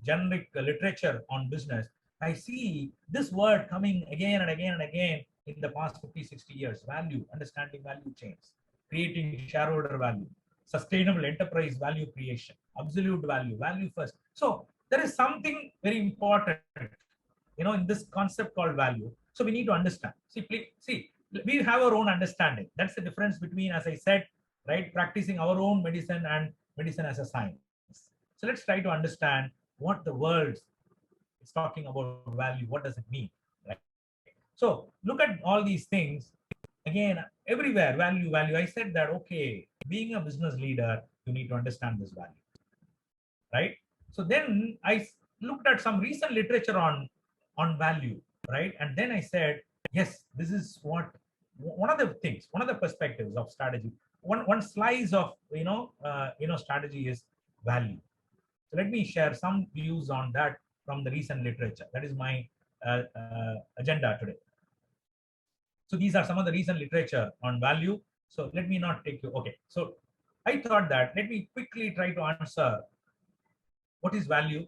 generic literature on business, I see this word coming again and again and again in the past 50, 60 years: value, understanding value chains, creating shareholder value, sustainable enterprise value creation, absolute value, value first. So there is something very important, in this concept called value. So we need to understand. See, we have our own understanding. That's the difference between, as I said, right, practicing our own medicine and medicine as a science. So let's try to understand what the world is talking about value. What does it mean? Right? So look at all these things. Again, everywhere, value, value. I said that, okay, being a business leader, you need to understand this value. Right? So then I looked at some recent literature on value, right? And then I said, yes, this is what one of the things, one of the perspectives of strategy. One slice of strategy is value. So let me share some views on that from the recent literature. That is my agenda today. So these are some of the recent literature on value. So let me not take you. Okay. So I thought that let me quickly try to answer what is value.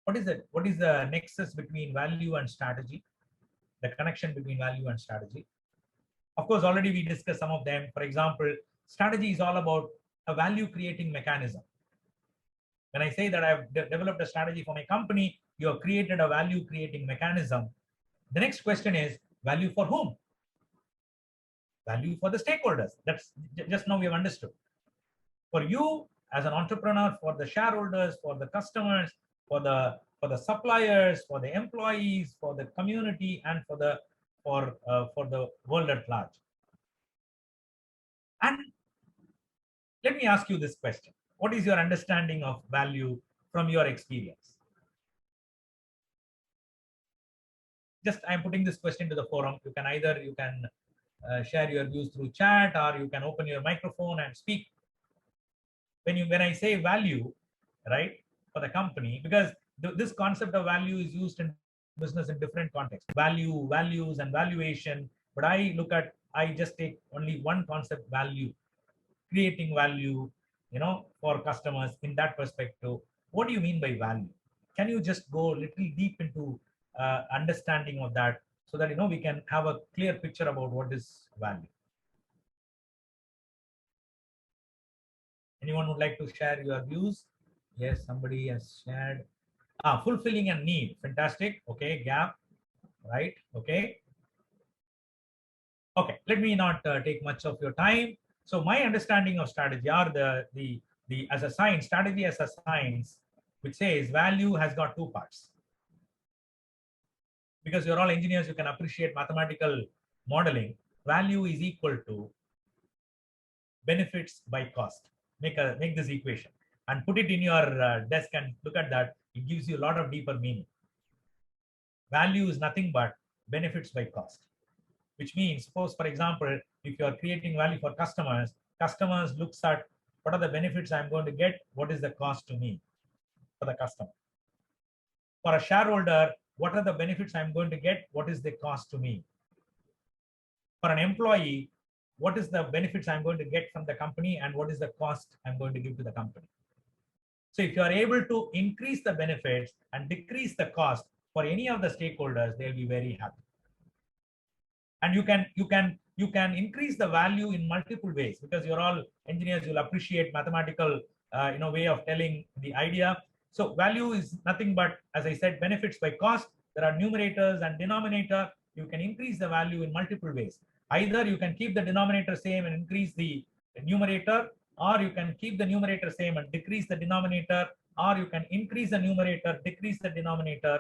What is it? What is the nexus between value and strategy? The connection between value and strategy. Of course, already we discussed some of them. For example, strategy is all about a value creating mechanism. When I say that I've developed a strategy for my company, you have created a value creating mechanism. The next question is, value for whom? Value for the stakeholders. That's just now we have understood. For you as an entrepreneur, for the shareholders, for the customers, for the suppliers, for the employees, for the community, and for the world at large. And let me ask you this question: what is your understanding of value from your experience? Just I'm putting this question to the forum. You can share your views through chat, or you can open your microphone and speak. When I say value, right, for the company, because this concept of value is used in business in different contexts: value, values, and valuation. But I just take only one concept: value, creating value, for customers. In that perspective, what do you mean by value? Can you just go a little deep into understanding of that, so that we can have a clear picture about what is value? Anyone would like to share your views? Yes, somebody has shared. Fulfilling a need. Fantastic. Okay, gap. Right. Okay. Okay. Let me not take much of your time. So my understanding of strategy are the as a science, strategy as a science, which says value has got two parts. because you're all engineers, you can appreciate mathematical modeling. Value is equal to benefits by cost. Make this equation and put it in your desk and look at that. It gives you a lot of deeper meaning. Value is nothing but benefits by cost, which means, suppose, for example, if you are creating value for customers, customers looks at what are the benefits I'm going to get, what is the cost to me for the customer. For a shareholder, what are the benefits I'm going to get, what is the cost to me. For an employee, what is the benefits I'm going to get from the company and what is the cost I'm going to give to the company. So if you are able to increase the benefits and decrease the cost for any of the stakeholders, they'll be very happy. And you can increase the value in multiple ways, because you're all engineers, you'll appreciate mathematical way of telling the idea. So value is nothing but, as I said, benefits by cost. There are numerators and denominator. You can increase the value in multiple ways. Either you can keep the denominator same and increase the numerator, or you can keep the numerator same and decrease the denominator, or you can increase the numerator, decrease the denominator,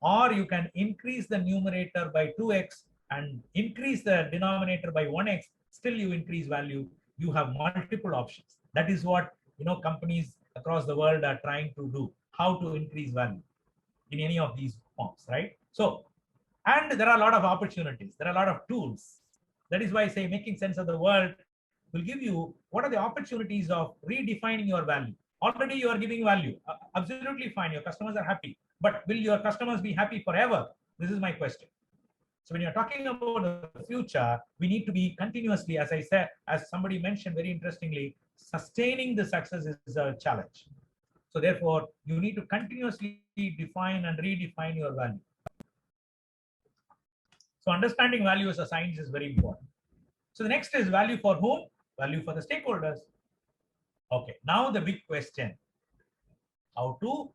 or you can increase the numerator by 2x and increase the denominator by 1x. Still you increase value. You have multiple options. That is what companies across the world are trying to do, how to increase value in any of these forms, right? So, and there are a lot of opportunities, there are a lot of tools. That is why I say making sense of the world will give you what are the opportunities of redefining your value. Already you are giving value, absolutely fine, your customers are happy, but will your customers be happy forever? This is my question. So when you're talking about the future, we need to be continuously, as I said, as somebody mentioned very interestingly, sustaining the success is a challenge. So therefore, you need to continuously define and redefine your value. So understanding value as a science is very important. So the next is value for whom? Value for the stakeholders. Okay, now the big question, how to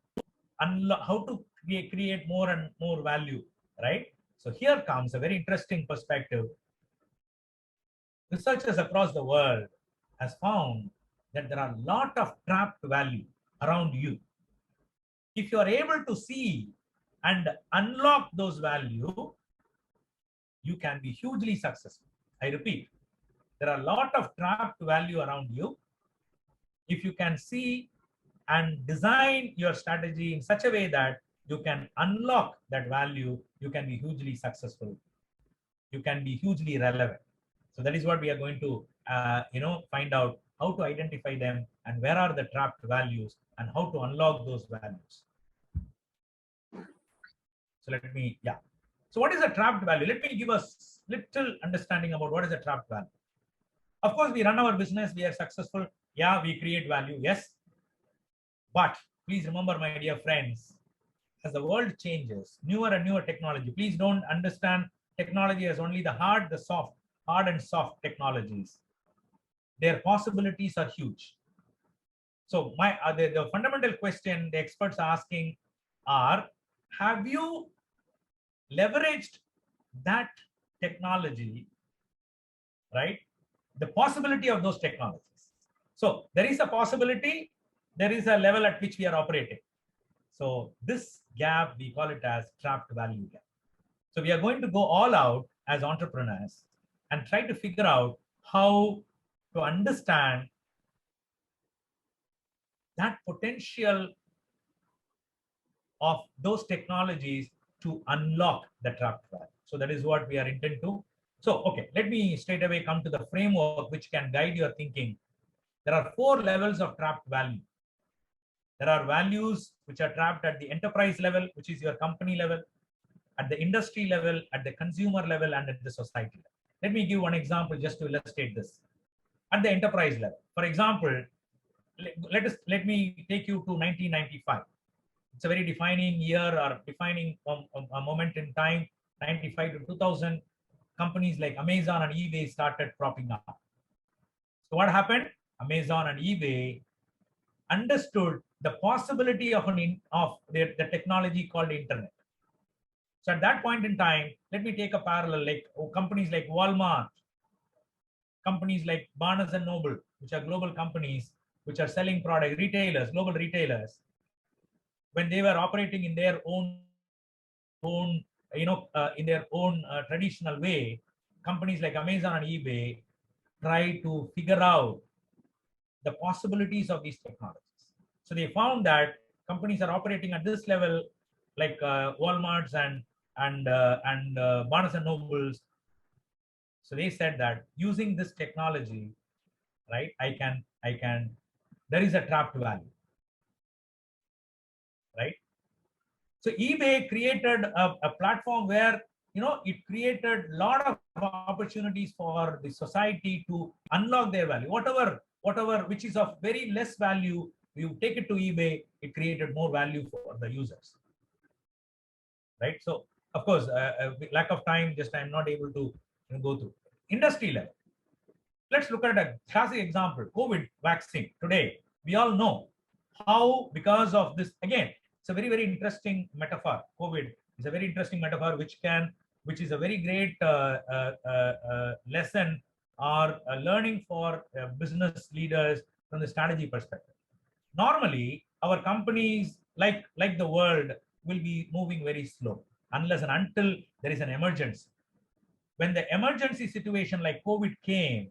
create more and more value, right? So here comes a very interesting perspective. Researchers across the world has found that there are a lot of trapped value around you. If you are able to see and unlock those value, you can be hugely successful. I repeat, there are a lot of trapped value around you. If you can see and design your strategy in such a way that you can unlock that value, you can be hugely successful. You can be hugely relevant. So that is what we are going to, find out how to identify them and where are the trapped values and how to unlock those values. So let me, So what is a trapped value? Let me give us little understanding about what is a trapped value. Of course, we run our business, we are successful. Yeah, we create value, yes. But please remember, my dear friends, as the world changes, newer and newer technology, please don't understand technology as only the hard, the soft, hard and soft technologies. Their possibilities are huge. So the fundamental question the experts are asking are, have you leveraged that technology, right? The possibility of those technologies. So there is a possibility, there is a level at which we are operating. So this gap, we call it as trapped value gap. So we are going to go all out as entrepreneurs and try to figure out how to understand that potential of those technologies to unlock the trapped value. So that is what we are intent to. So, okay, let me straight away come to the framework which can guide your thinking. There are 4 levels of trapped value. There are values which are trapped at the enterprise level, which is your company level, at the industry level, at the consumer level, and at the society level. Let me give one example just to illustrate this. At the enterprise level, for example, let me take you to 1995. It's a very defining year or defining a moment in time. 95 to 2000, companies like Amazon and eBay started propping up. So what happened? Amazon and eBay understood the possibility of the technology called internet. So at that point in time, let me take a parallel, like companies like Walmart, companies like Barnes and Noble, which are global companies, which are selling products, retailers, global retailers, when they were operating in their own in their own traditional way, companies like Amazon and eBay try to figure out the possibilities of these technologies. So they found that companies are operating at this level, like Walmart's and Barnes and Nobles. So they said that using this technology, right, there is a trapped value, right? So eBay created a platform where it created a lot of opportunities for the society to unlock their value. Whatever which is of very less value, you take it to eBay, it created more value for the users, right? So of course, lack of time, just I'm not able to go through industry level. Let's look at a classic example, COVID vaccine. Today, we all know how, because of this, again, it's a very, very interesting metaphor. COVID is a very interesting metaphor, which is a very great lesson or learning for business leaders from the strategy perspective. Normally, our companies, like the world, will be moving very slow unless and until there is an emergency. When the emergency situation like COVID came,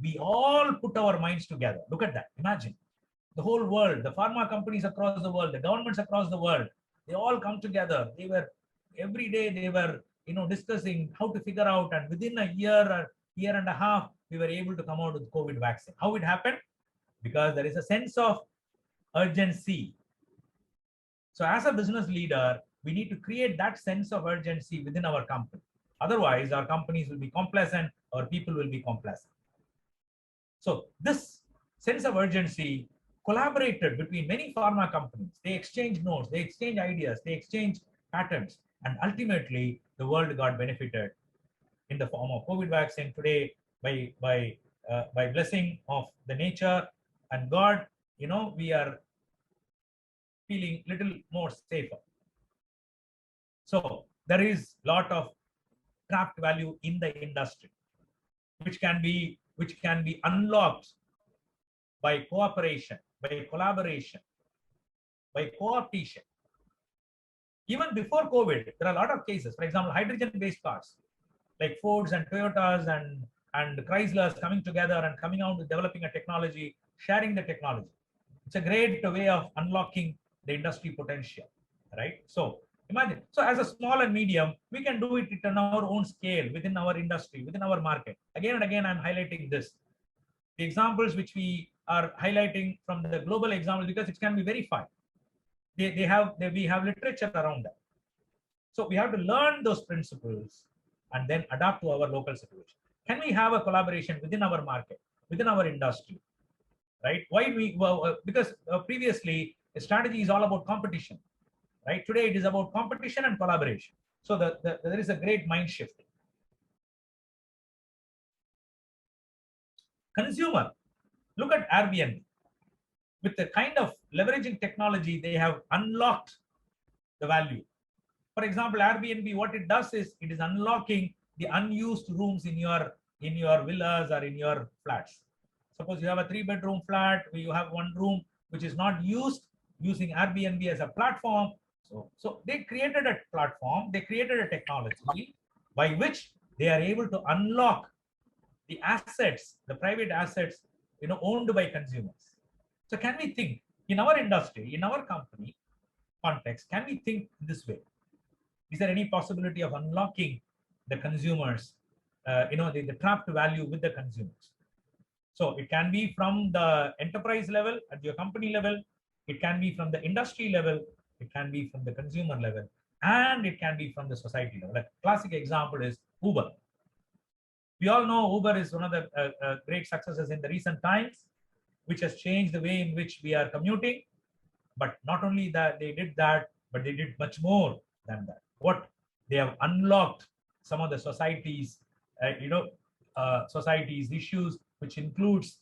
we all put our minds together. Look at that. Imagine the whole world, the pharma companies across the world, the governments across the world, they all come together. They were every day they were discussing how to figure out, and within a year and a half, we were able to come out with COVID vaccine. How it happened? Because there is a sense of urgency. So as a business leader, we need to create that sense of urgency within our company. Otherwise, our companies will be complacent, our people will be complacent. So this sense of urgency collaborated between many pharma companies. They exchange notes, they exchange ideas, they exchange patents, and ultimately the world got benefited in the form of COVID vaccine. Today, by blessing of the nature and God, we are feeling little more safer. So there is a lot of trapped value in the industry, which can be unlocked by cooperation, by collaboration, by co-optation. Even before COVID, there are a lot of cases. For example, hydrogen-based cars, like Fords and Toyotas and Chryslers coming together and coming out with developing a technology, sharing the technology. It's a great way of unlocking the industry potential, right? So imagine, so as a small and medium, we can do it on our own scale, within our industry, within our market. Again and again, I'm highlighting this. The examples which we are highlighting from the global example, because it can be verified. We have literature around that. So we have to learn those principles and then adapt to our local situation. Can we have a collaboration within our market, within our industry, right? Because previously, the strategy is all about competition, right? Today, it is about competition and collaboration. So there is a great mind shift. Consumer, look at Airbnb. With the kind of leveraging technology, they have unlocked the value. For example, Airbnb, what it does is it is unlocking the unused rooms in your villas or in your flats. Suppose you have a 3-bedroom flat where you have one room which is not used, using Airbnb as a platform. So they created a platform, they created a technology by which they are able to unlock the assets, the private assets, owned by consumers. So can we think in our industry, in our company context, can we think this way? Is there any possibility of unlocking the consumers, the trapped value with the consumers? So it can be from the enterprise level, at your company level, it can be from the industry level, it can be from the consumer level, and it can be from the society level. A classic example is Uber. We all know Uber is one of the great successes in the recent times, which has changed the way in which we are commuting. But not only that, they did that, but they did much more than that. What they have unlocked some of the society's issues, which includes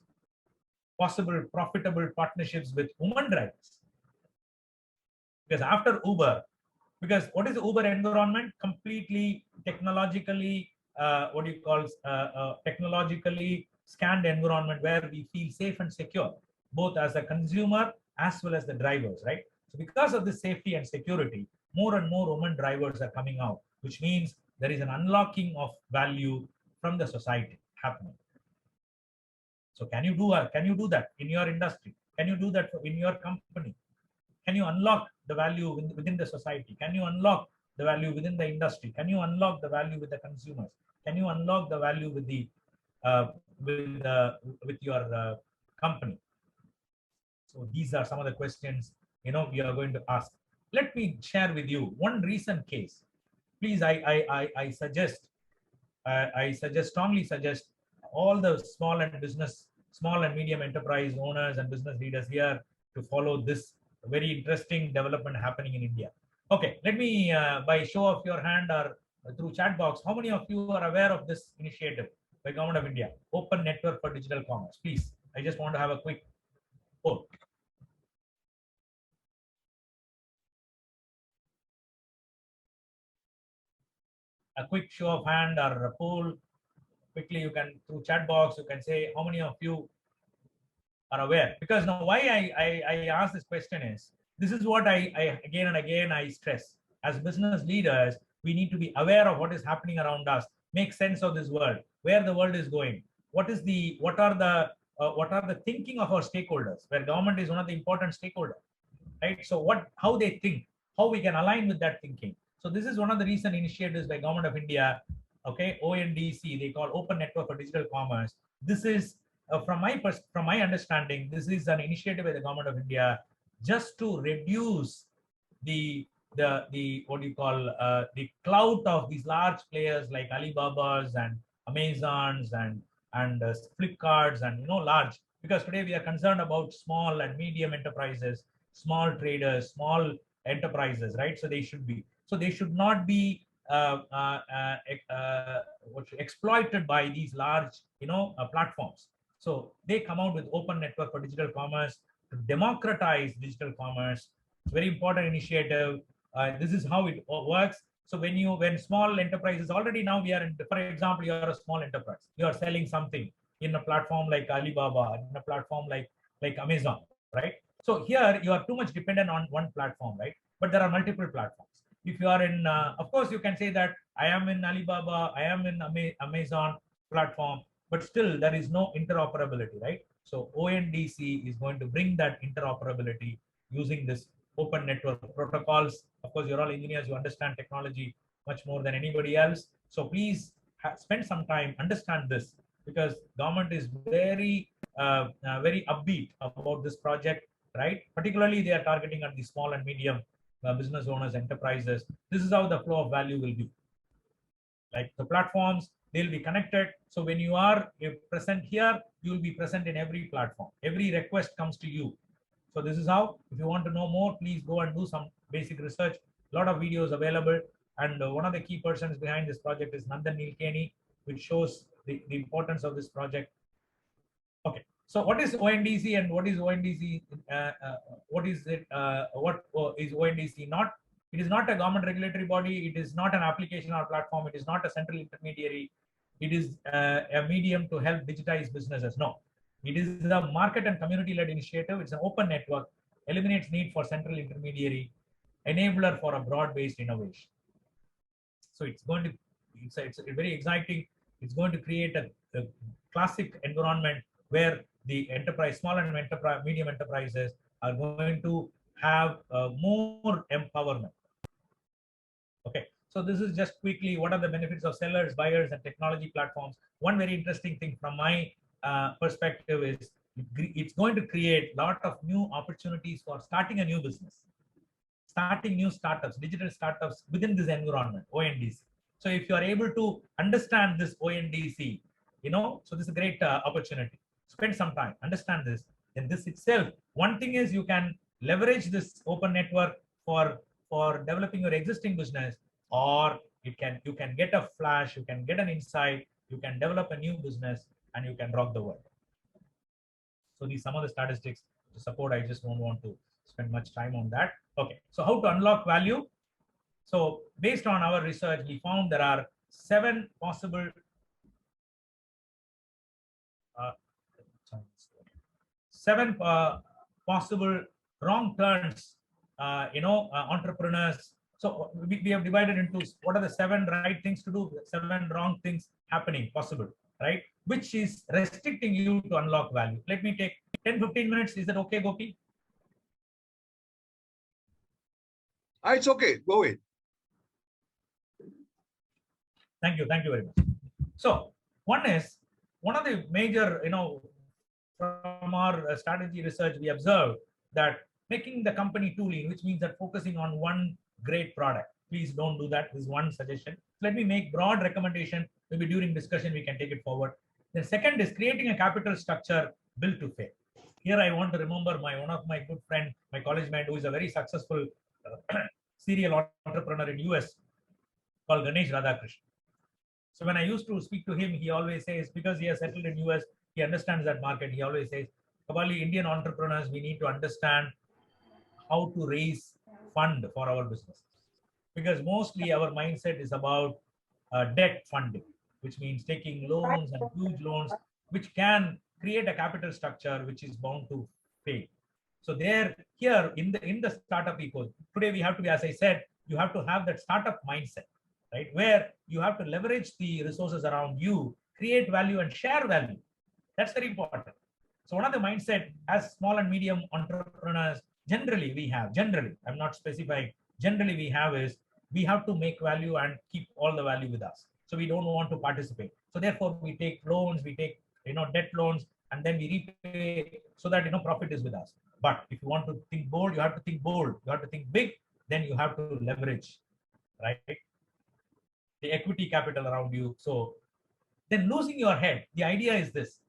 possible profitable partnerships with women drivers. Because after Uber, because what is the Uber environment? Completely technologically, technologically scanned environment where we feel safe and secure, both as a consumer as well as the drivers, right? So because of this safety and security, more and more women drivers are coming out. which means there is an unlocking of value from the society happening. So can you do that in your industry? Can you do that in your company? Can you unlock the value within the society? Can you unlock the value within the industry? Can you unlock the value with the consumers? Can you unlock the value with the with your company? So these are some of the questions we are going to ask. Let me share with you one recent case. Please, I strongly suggest all the small and medium enterprise owners and business leaders here to follow this very interesting development happening in India. Okay, let me, by show of your hand or through chat box, how many of you are aware of this initiative by Government of India, Open Network for Digital Commerce? Please, I just want to have a quick poll. A quick show of hand or a poll. Quickly, you can, through chat box, you can say how many of you are aware. Because now why I ask this question is, this is what I again and again I stress. As business leaders, we need to be aware of what is happening around us, make sense of this world, where the world is going, what are the thinking of our stakeholders, where government is one of the important stakeholders, right? So how they think, how we can align with that thinking. So this is one of the recent initiatives by Government of India. Okay, ONDC, they call Open Network for Digital Commerce. This is from my understanding, this is an initiative by the Government of India just to reduce the what do you call the clout of these large players like Alibabas and Amazons and Flipkarts and large, because today we are concerned about small and medium enterprises, small traders, small enterprises, right? So they should not be exploited by these large platforms. So they come out with Open Network for Digital Commerce to democratize digital commerce. It's a very important initiative. This is how it works. So when small enterprises, already now we are in, for example, you are a small enterprise, you are selling something in a platform like Alibaba, in a platform like Amazon, right? So here you are too much dependent on one platform, right? But there are multiple platforms. If you are in, of course, you can say that I am in Alibaba, I am in Amazon platform, but still there is no interoperability, right? So ONDC is going to bring that interoperability using this open network protocols. Of course, you're all engineers, you understand technology much more than anybody else. So please spend some time, understand this, because government is very upbeat about this project, right? Particularly they are targeting at the small and medium business owners, enterprises. This is how the flow of value will be. Like the platforms, they'll be connected. So when you are present here, you will be present in every platform. Every request comes to you. So this is how, if you want to know more, please go and do some basic research. A lot of videos available. And one of the key persons behind this project is Nandan Nilekani, which shows the importance of this project. Okay. So what is ONDC and what is ONDC? What is it? What is ONDC not? It is not a government regulatory body. It is not an application or platform. It is not a central intermediary. It is a medium to help digitize businesses. No, it is a market and community-led initiative. It's an open network, eliminates need for central intermediary, enabler for a broad-based innovation. So it's going to, it's very exciting. It's going to create a classic environment where the enterprise, small and medium enterprises are going to have more empowerment. Okay, so this is just quickly what are the benefits of sellers, buyers, and technology platforms. One very interesting thing from my perspective is it's going to create a lot of new opportunities for starting a new business, starting new startups, digital startups within this environment, ONDC. So if you are able to understand this ONDC, so this is a great opportunity. Spend some time, understand this. And this itself, one thing is you can leverage this open network for developing your existing business, or you can get a flash, you can get an insight, you can develop a new business, and you can rock the world. So these some of the statistics to support. I just don't want to spend much time on that. Okay, so how to unlock value? So based on our research, we found there are 7 possible possible wrong turns entrepreneurs So we have divided into what are the 7 right things to do, 7 wrong things happening possible, right? Which is restricting you to unlock value. Let me take 10-15 minutes. Is that okay, Gopi? It's okay. Go ahead. Thank you very much. So one of the major, from our strategy research, we observed that making the company too lean, which means that focusing on one great product. Please don't do that. This is one suggestion. Let me make broad recommendation. Maybe during discussion we can take it forward. The second is creating a capital structure built to fail. Here I want to remember one of my good friend, my college mate, who is a very successful serial entrepreneur in US called Ganesh Radhakrishnan. So when I used to speak to him, he always says, because he has settled in US, he understands that market. He always says, Kabaly, Indian entrepreneurs, we need to understand how to raise fund for our business. Because mostly our mindset is about debt funding, which means taking loans and huge loans, which can create a capital structure which is bound to fail. So here in the startup ecosystem, today we have to be, as I said, you have to have that startup mindset, right? Where you have to leverage the resources around you, create value and share value. That's very important. So one of the mindset as small and medium entrepreneurs, generally, I'm not specifying, generally we have is, we have to make value and keep all the value with us. So we don't want to participate. So therefore we take loans, we take, debt loans, and then we repay so that, profit is with us. But if you want to think bold, you have to think bold. You have to think big. Then you have to leverage, right? The equity capital around you. So then losing your head. The idea is this: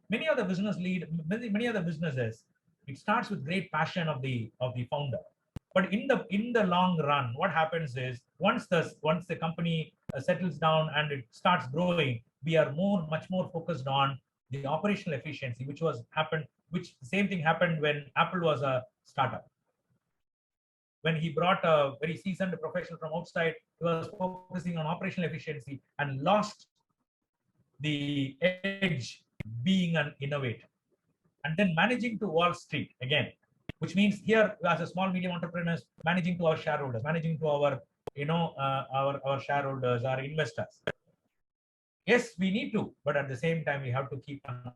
many of the businesses, it starts with great passion of the founder. But in the long run, what happens is once the company settles down and it starts growing, we are much more focused on the operational efficiency, which the same thing happened when Apple was a startup. When he brought a very seasoned professional from outside, he was focusing on operational efficiency and lost the edge being an innovator. And then managing to Wall Street again, which means here as a small medium entrepreneurs, managing to our shareholders, managing to our our shareholders, our investors. Yes, we need to, but at the same time we have to keep an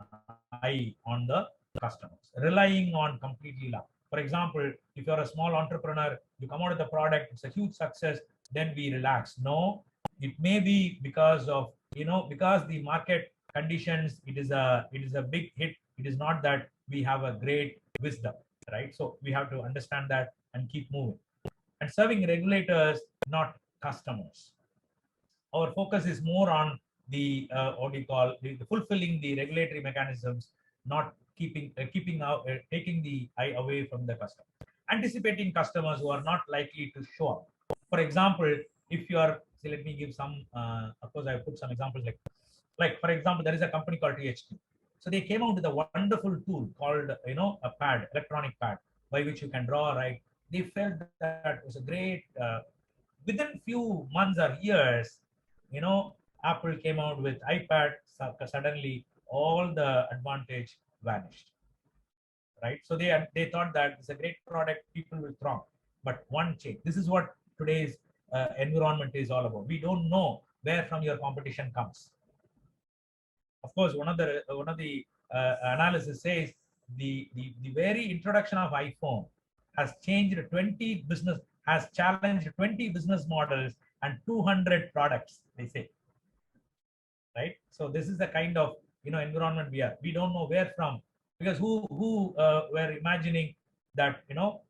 eye on the customers, relying on completely luck. For example, if you're a small entrepreneur, you come out with a product, it's a huge success, then we relax. No, it may be because of because the market conditions, it is a big hit. It is not that we have a great wisdom, right? So we have to understand that and keep moving. And serving regulators, not customers. Our focus is more on the what do you call the fulfilling the regulatory mechanisms, not taking the eye away from the customer. Anticipating customers who are not likely to show up. For example, if you are, say, let me give some, of course, I put some examples like for example, there is a company called THQ. So they came out with a wonderful tool called, a pad, electronic pad, by which you can draw, right? They felt that it was a great, within few months or years, Apple came out with iPad, suddenly all the advantage vanished, right? So they thought that it's a great product, people will throng. But one change. This is what today's environment is all about. We don't know where from your competition comes. Of course, one of the analysis says the very introduction of iPhone has changed 20 business, has challenged 20 business models and 200 products, they say, right? So this is the kind of environment we are. We don't know where from, because who were imagining that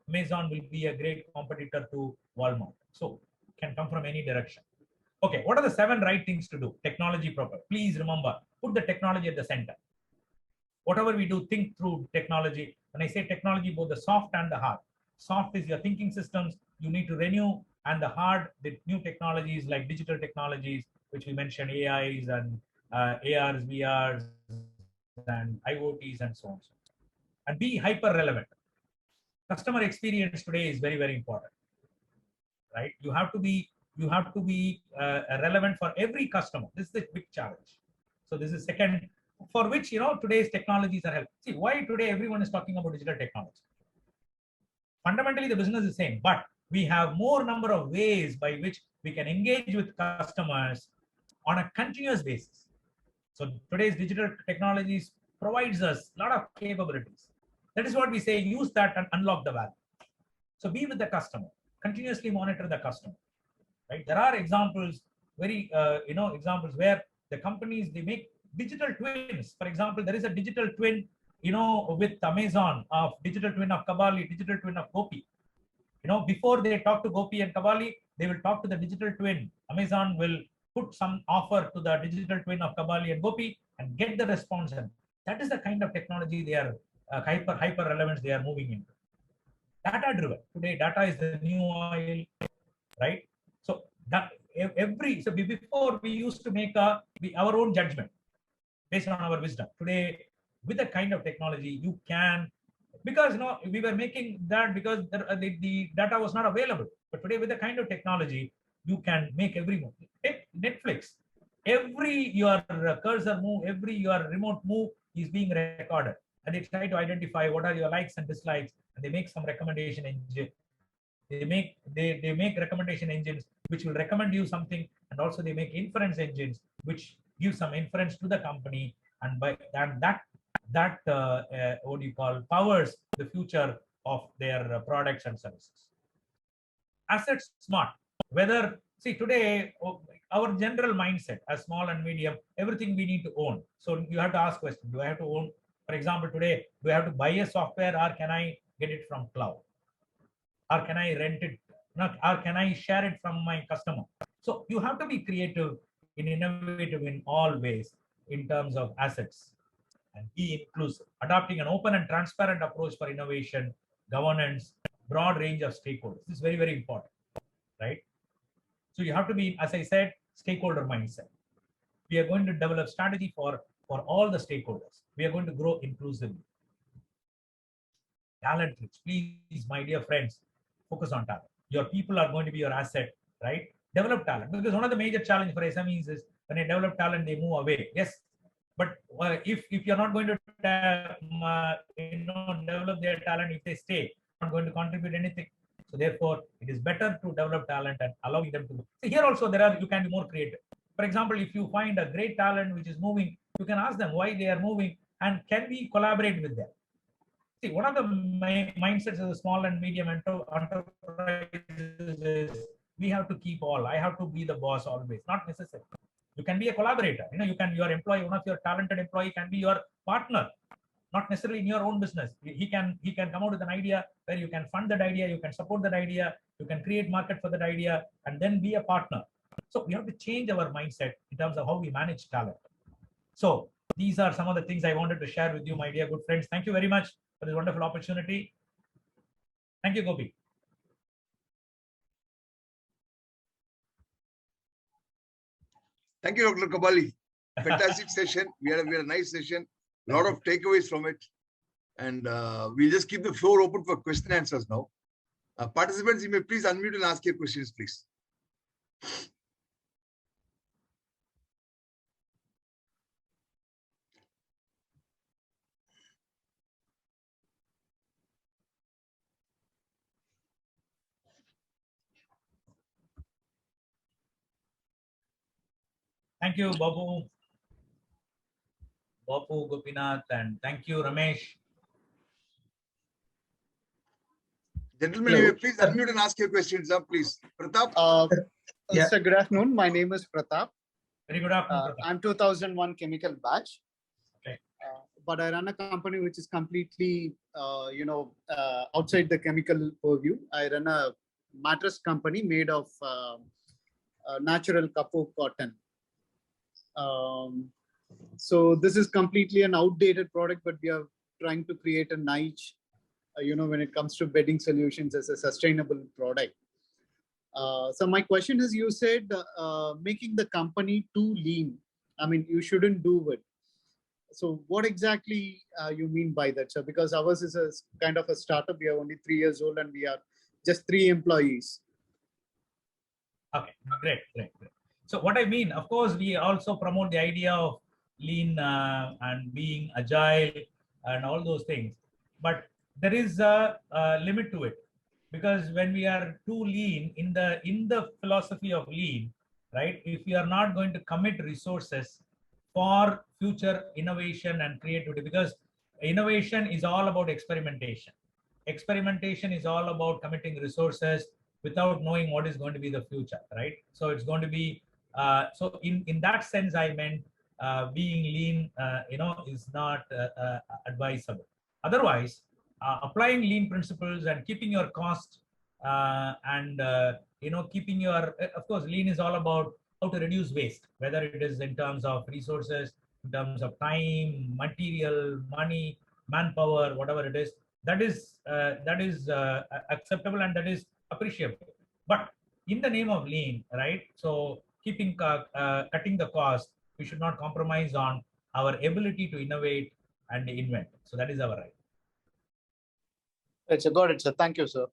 Amazon will be a great competitor to Walmart. So can come from any direction. Okay, what are the 7 right things to do? Technology proper. Please remember, put the technology at the center. Whatever we do, think through technology. When I say technology, both the soft and the hard. Soft is your thinking systems, you need to renew, and the hard, the new technologies like digital technologies, which we mentioned, AIs and ARs, VRs, and IoTs, and so on. And be hyper relevant. Customer experience today is very, very important, right? You have to be relevant for every customer. This is the big challenge. So this is second, for which today's technologies are helping. See why today everyone is talking about digital technology. Fundamentally, the business is same, but We have more number of ways by which we can engage with customers on a continuous basis. So today's digital technologies provides us a lot of capabilities. That is what we say, use that and unlock the value. So be with the customer, continuously monitor the customer, right? There are examples, examples where the companies, they make digital twins. For example, there is a digital twin, with Amazon, of digital twin of Kabaly, digital twin of Gopi. Before they talk to Gopi and Kabaly, they will talk to the digital twin. Amazon will put some offer to the digital twin of Kabaly and Gopi and get the response. And that is the kind of technology they are hyper relevance they are moving into. Data driven. Today, data is the new oil, right? So that before we used to make our own judgment based on our wisdom. Today, with the kind of technology, you can, because we were making that because the data was not available. But today, with the kind of technology, you can make every move. Take Netflix. Every your cursor move, every your remote move is being recorded, and they try to identify what are your likes and dislikes, and they make some recommendation engine. They make recommendation engines which will recommend you something, and also they make inference engines which give some inference to the company, and by that what do you call, powers the future of their products and services. Assets smart. Whether, see, today our general mindset as small and medium, everything we need to own. So you have to ask question, do I have to own? For example, today, do I have to buy a software, or can I get it from cloud? Or can I rent it? Or can I share it from my customer? So you have to be creative and innovative in all ways in terms of assets, and be inclusive, adopting an open and transparent approach for innovation, governance, broad range of stakeholders. This is very, very important, right? So you have to be, as I said, stakeholder mindset. We are going to develop strategy for all the stakeholders. We are going to grow inclusively. Talent rich. Please, my dear friends, focus on talent. Your people are going to be your asset, right? Develop talent, because one of the major challenges for SMEs is when they develop talent, they move away. Yes, but if you're not going to develop their talent, if they stay, not going to contribute anything. So therefore, it is better to develop talent and allowing them to. See, here also you can be more creative. For example, if you find a great talent which is moving, you can ask them why they are moving, and can we collaborate with them? See, one of the mindsets of the small and medium enterprises is we have to keep all. I have to be the boss always. Not necessary. You can be a collaborator. Your employee, one of your talented employee can be your partner. Not necessarily in your own business. He can come out with an idea where you can fund that idea, you can support that idea, you can create market for that idea, and then be a partner. So we have to change our mindset in terms of how we manage talent. So these are some of the things I wanted to share with you, my dear good friends. Thank you very much for this wonderful opportunity. Thank you, Gopi. Thank you, Dr. Kabaly. Fantastic session. We had a nice session. A lot of takeaways from it. And we'll just keep the floor open for question and answers now. Participants, you may please unmute and ask your questions, please. Thank you, Babu, Gopinath, and thank you, Ramesh. Gentlemen, you may please unmute and ask your questions, please. Pratap? Yeah. Sir, good afternoon. My name is Pratap. Very good afternoon, Pratap. I'm 2001 chemical batch. Okay. But I run a company which is completely, outside the chemical purview. I run a mattress company made of natural kapur cotton. So this is completely an outdated product, but we are trying to create a niche, when it comes to bedding solutions as a sustainable product. So my question is, you said making the company too lean. I mean, you shouldn't do it. So what exactly you mean by that, sir? Because ours is a kind of a startup. We are only 3 years old and we are just 3 employees. Okay, great. So what I mean, of course, we also promote the idea of lean and being agile and all those things. But there is a limit to it. because when we are too lean in the philosophy of lean, right? If we are not going to commit resources for future innovation and creativity, because innovation is all about experimentation. Experimentation is all about committing resources without knowing what is going to be the future, right? So it's going to be so in that sense, I meant being lean, is not advisable. Otherwise, applying lean principles and keeping your cost and keeping your of course, lean is all about how to reduce waste, whether it is in terms of resources, in terms of time, material, money, manpower, whatever it is. That is acceptable and that is appreciable. But in the name of lean, right? So keeping cutting the cost, we should not compromise on our ability to innovate and invent. So that is our right. Right, sir. Got it, sir. Thank you, sir.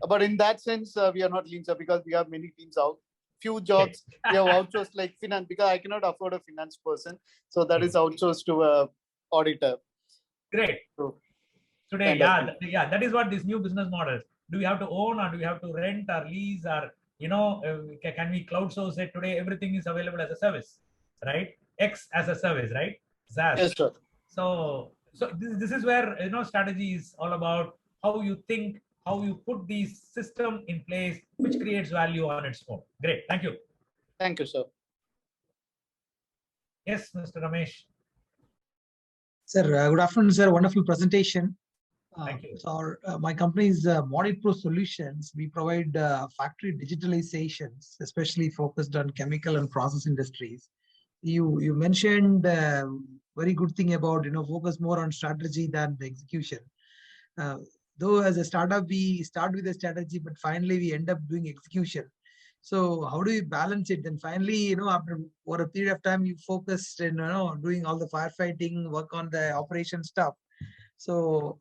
But in that sense, we are not lean, sir, because we have many teams out. Few jobs we have outsourced, like finance, because I cannot afford a finance person. So that is outsourced to a auditor. Great. So, Today, that is what this new business models. Do we have to own, or do we have to rent or lease, or can we cloud source it? Today, everything is available as a service, right? X as a service, right? SaaS. yes, sir. So this is where strategy is all about how you think, how you put these system in place, which creates value on its own. Great, thank you. Thank you, sir. Yes, Mr. Ramesh. Sir, good afternoon, sir. Wonderful presentation. Thank you. So my company is Modit Pro Solutions. We provide factory digitalizations, especially focused on chemical and process industries. You mentioned very good thing about focus more on strategy than the execution. Though as a startup we start with a strategy, but finally we end up doing execution. So how do you balance it? Then finally, after for a period of time, you focused in doing all the firefighting, work on the operation stuff. So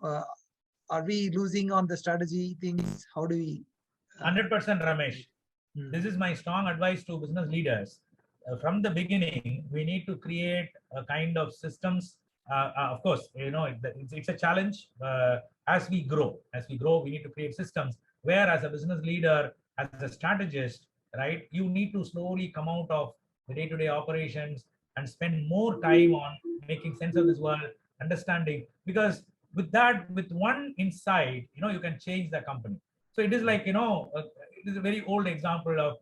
are we losing on the strategy things? How do we? 100%, Ramesh. This is my strong advice to business leaders. From the beginning, we need to create a kind of systems. Of course, it's a challenge. As we grow, we need to create systems where, as a business leader, as a strategist, right, you need to slowly come out of the day-to-day operations and spend more time on making sense of this world, understanding, because with one insight, you can change the company. So it is like, it is a very old example of,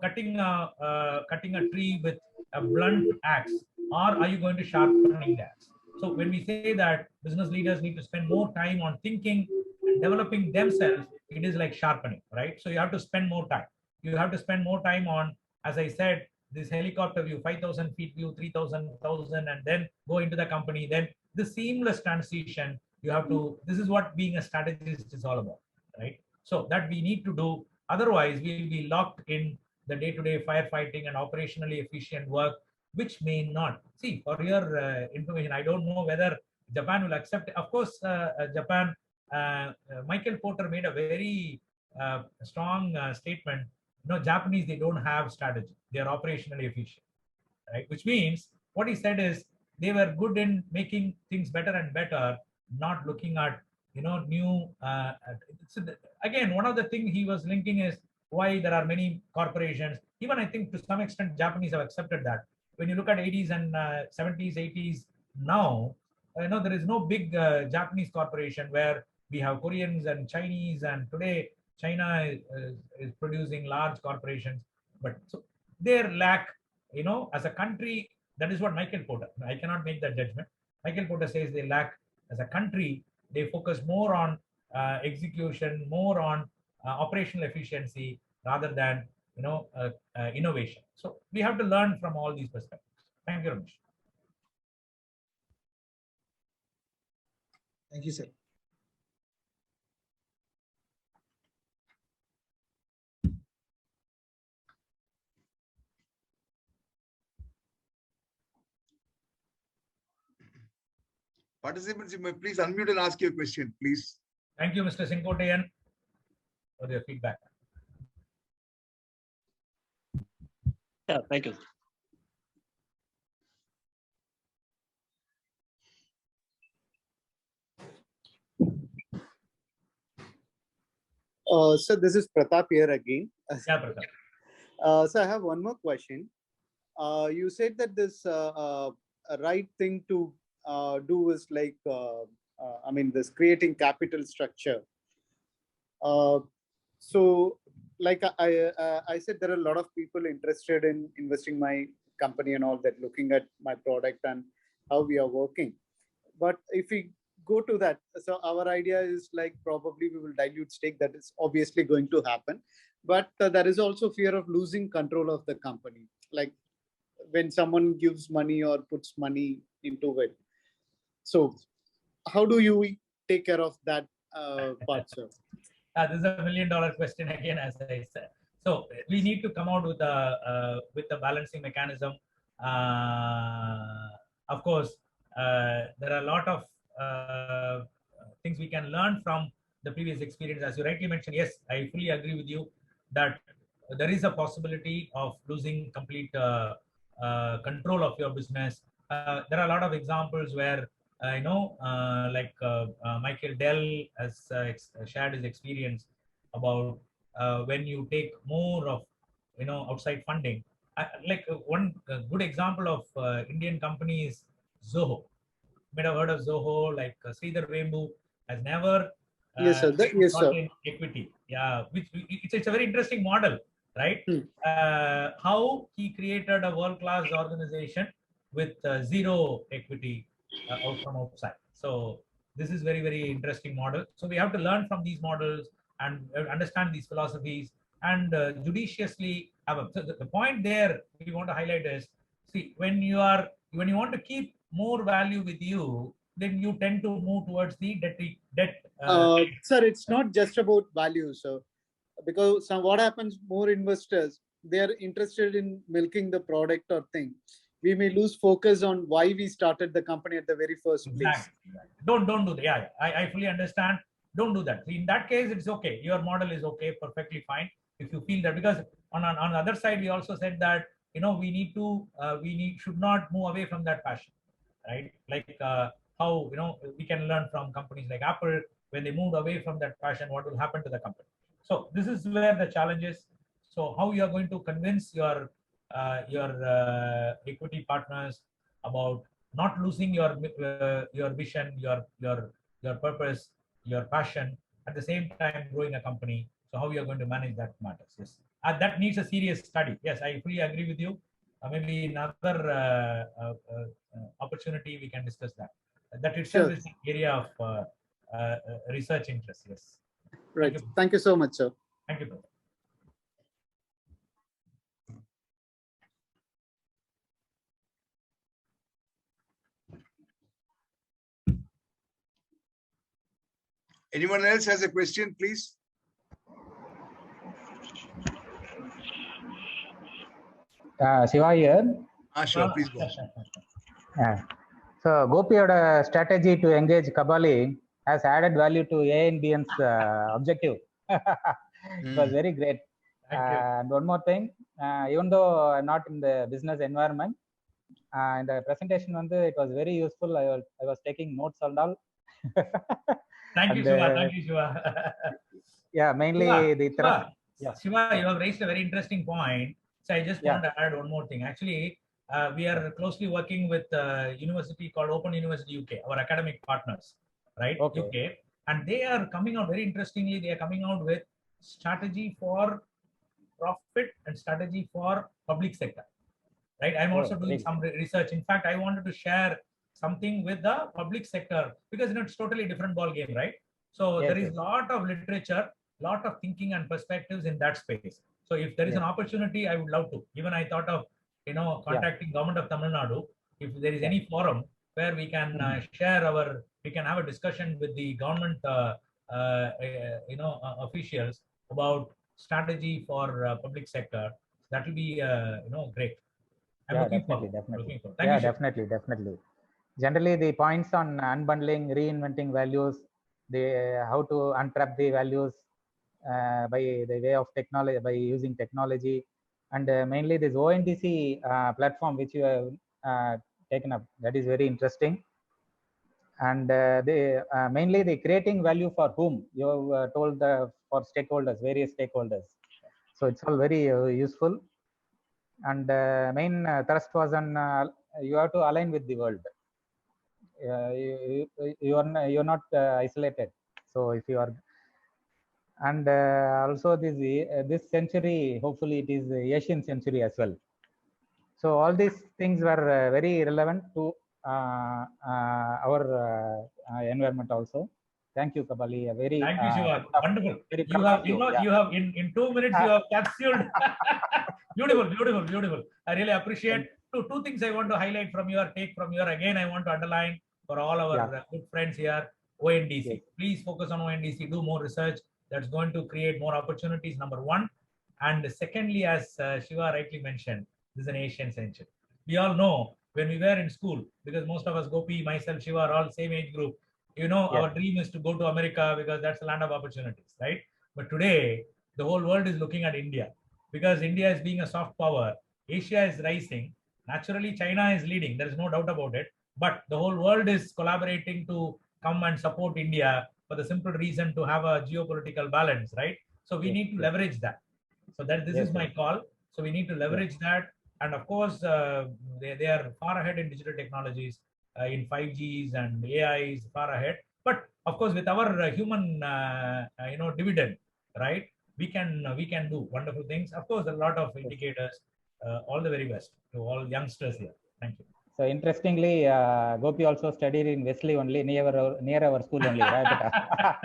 cutting a tree with a blunt axe, or are you going to sharpening the axe? So when we say that business leaders need to spend more time on thinking and developing themselves, it is like sharpening, right? So you have to spend more time. You have to spend more time on, as I said, this helicopter view, 5,000 feet view, 3,000, and then go into the company. Then the seamless transition, you have to, this is what being a strategist is all about, right? So that we need to do. Otherwise, we'll be locked in the day-to-day firefighting and operationally efficient work, which may not. See, for your information, I don't know whether Japan will accept. Of course, Japan, Michael Porter made a very strong statement. Japanese, they don't have strategy. They are operationally efficient, right? Which means what he said is they were good in making things better and better, not looking at new. Again, one of the things he was linking is why there are many corporations. Even I think to some extent Japanese have accepted that. When you look at 80s and 70s, 80s, now there is no big Japanese corporation where we have Koreans and Chinese, and today China is producing large corporations. But so their lack, as a country, that is what Michael Porter. I cannot make that judgment. Michael Porter says they lack as a country. They focus more on execution, more on operational efficiency rather than innovation. So we have to learn from all these perspectives. Thank you, Ramesh. Thank you, sir. Participants, you may please unmute and ask your question, please. Thank you, Mr. Sinkotian, for your feedback. Yeah, thank you. So this is Pratap here again. Yeah, Pratap. So I have one more question. You said that this right thing to do is like, I mean, this creating capital structure. So like I said, there are a lot of people interested in investing my company and all that, looking at my product and how we are working. But if we go to that, so our idea is like probably we will dilute stake. That is obviously going to happen. But there is also fear of losing control of the company. Like when someone gives money or puts money into it. So how do you take care of that part, sir? This is $1 million question again, as I said. So we need to come out with a balancing mechanism. Of course, there are a lot of things we can learn from the previous experience. As you rightly mentioned, yes, I fully agree with you that there is a possibility of losing complete control of your business. There are a lot of examples where Michael Dell has shared his experience about when you take more of outside funding. One good example of Indian company is Zoho. You might have heard of Zoho. Like Sridhar Vembu has never Yes, sir. Yes, sir. in equity. Yeah, which it's a very interesting model, right? Hmm. How he created a world-class organization with zero equity out from outside. So this is very, very interesting model. So we have to learn from these models and understand these philosophies and judiciously have a. So the point there we want to highlight is, see, when you want to keep more value with you, then you tend to move towards the debt. Sir, it's not just about value, sir. Because what happens, more investors, they are interested in milking the product or thing. We may lose focus on why we started the company at the very first place. Exactly. Don't do that. Yeah, I fully understand. Don't do that. In that case, it's okay. Your model is okay, perfectly fine. If you feel that, because on the other side, we also said that we should not move away from that passion, right? Like how we can learn from companies like Apple. When they moved away from that passion, what will happen to the company? So this is where the challenge is. So how you are going to convince your equity partners about not losing your vision, your purpose, your passion, at the same time growing a company. So how you are going to manage that matters. Yes, that needs a serious study. Yes, I fully agree with you. Maybe another opportunity we can discuss that. That itself Sure. is an area of research interest. Yes. Right. Thank you so much, sir. Thank you, brother. Anyone else has a question, please? Shiva here. Sure, please go. So Gopiyoda strategy to engage Kabaly has added value to AABN's objective. It was very great. And one more thing, even though I'm not in the business environment, in the presentation, it was very useful. I was taking notes and all. Thank you, Shiva. Thank you, Shiva. Yeah, mainly Shiva, Shiva, you have raised a very interesting point. So I just want to add one more thing. Actually, we are closely working with a university called Open University UK, our academic partners, right? UK. And they are coming out very interestingly. They are coming out with strategy for profit and strategy for public sector, right? I'm also doing some research. In fact, I wanted to share something with the public sector because it's totally different ball game, right? So there is a lot of literature, lot of thinking and perspectives in that space. So if there is an opportunity, I would love to. Even I thought of contacting government of Tamil Nadu. If there is any forum where we can share we can have a discussion with the government officials about strategy for public sector, that will be great. Definitely. Definitely. Generally, the points on unbundling, reinventing values, how to untrap the values by the way of technology, by using technology, and mainly this ONDC platform which you have taken up. That is very interesting. And mainly the creating value for whom you have told for stakeholders, various stakeholders. So it's all very useful. And main thrust was on you have to align with the world. You're not isolated. So if you are, and also this century, hopefully it is the Asian century as well. So all these things were very relevant to our environment also. Thank you, Kabaly. A very Thank you, Shiva. Wonderful. Very You have, you know, yeah. you have in 2 minutes you have capsuled. Beautiful, beautiful, beautiful. I really appreciate. Two things I want to highlight from your take from your. Again, I want to underline for all our good friends here. ONDC. Yes. Please focus on ONDC. Do more research. That's going to create more opportunities. Number one. And secondly, as Shiva rightly mentioned, this is an Asian century. We all know when we were in school, because most of us, Gopi, myself, Shiva, are all same age group. You know, our dream is to go to America because that's the land of opportunities, right? But today, the whole world is looking at India because India is being a soft power. Asia is rising. Naturally, China is leading. There is no doubt about it. But the whole world is collaborating to come and support India for the simple reason to have a geopolitical balance, right? So we need to leverage that. So that this is my call. So we need to leverage that. And of course, they are far ahead in digital technologies, in 5Gs and AIs, far ahead. But of course, with our human, dividend, right? We can do wonderful things. Of course, a lot of indicators. All the very best to all youngsters here. Thank you. So interestingly, Gopi also studied in Wesley only, near our school only, right?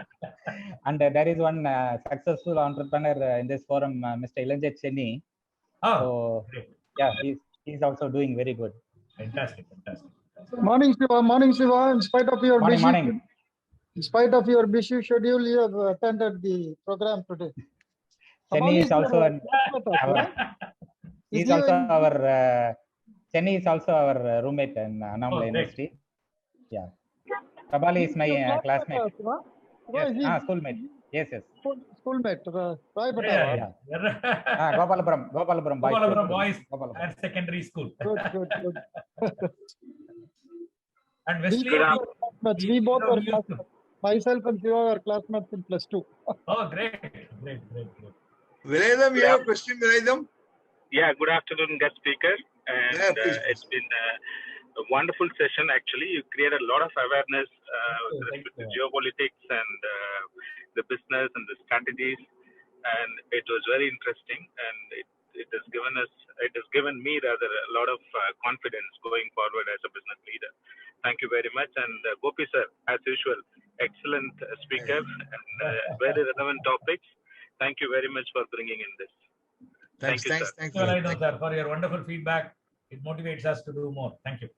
And there is one successful entrepreneur in this forum, Mr. Ilanjit Chenni. Oh, so great. Yeah, he's also doing very good. Fantastic, fantastic. Morning, Shiva. Morning, Shiva. In spite of your in spite of your busy schedule, you have attended the program today. Chenni is also Chenni is also our roommate in Annamalai University. Yeah, Kabaly is my classmate. Yes, schoolmate. Yes. Schoolmate. Gopalapuram Boys and secondary school. Good. And Wesley, we both were classmates. Myself and Shiva were classmates in +2. Oh, great. Vilayam, you have a question, Vilayam? Yeah, good afternoon, guest speaker. And it's been a wonderful session, actually. You created a lot of awareness with respect to geopolitics and the business and the strategies. And it was very interesting. And it has given me rather a lot of confidence going forward as a business leader. Thank you very much. And Gopi sir, as usual, excellent speaker and very relevant topics. Thank you very much for bringing in this. Thanks, sir, for your wonderful feedback. It motivates us to do more. Thank you.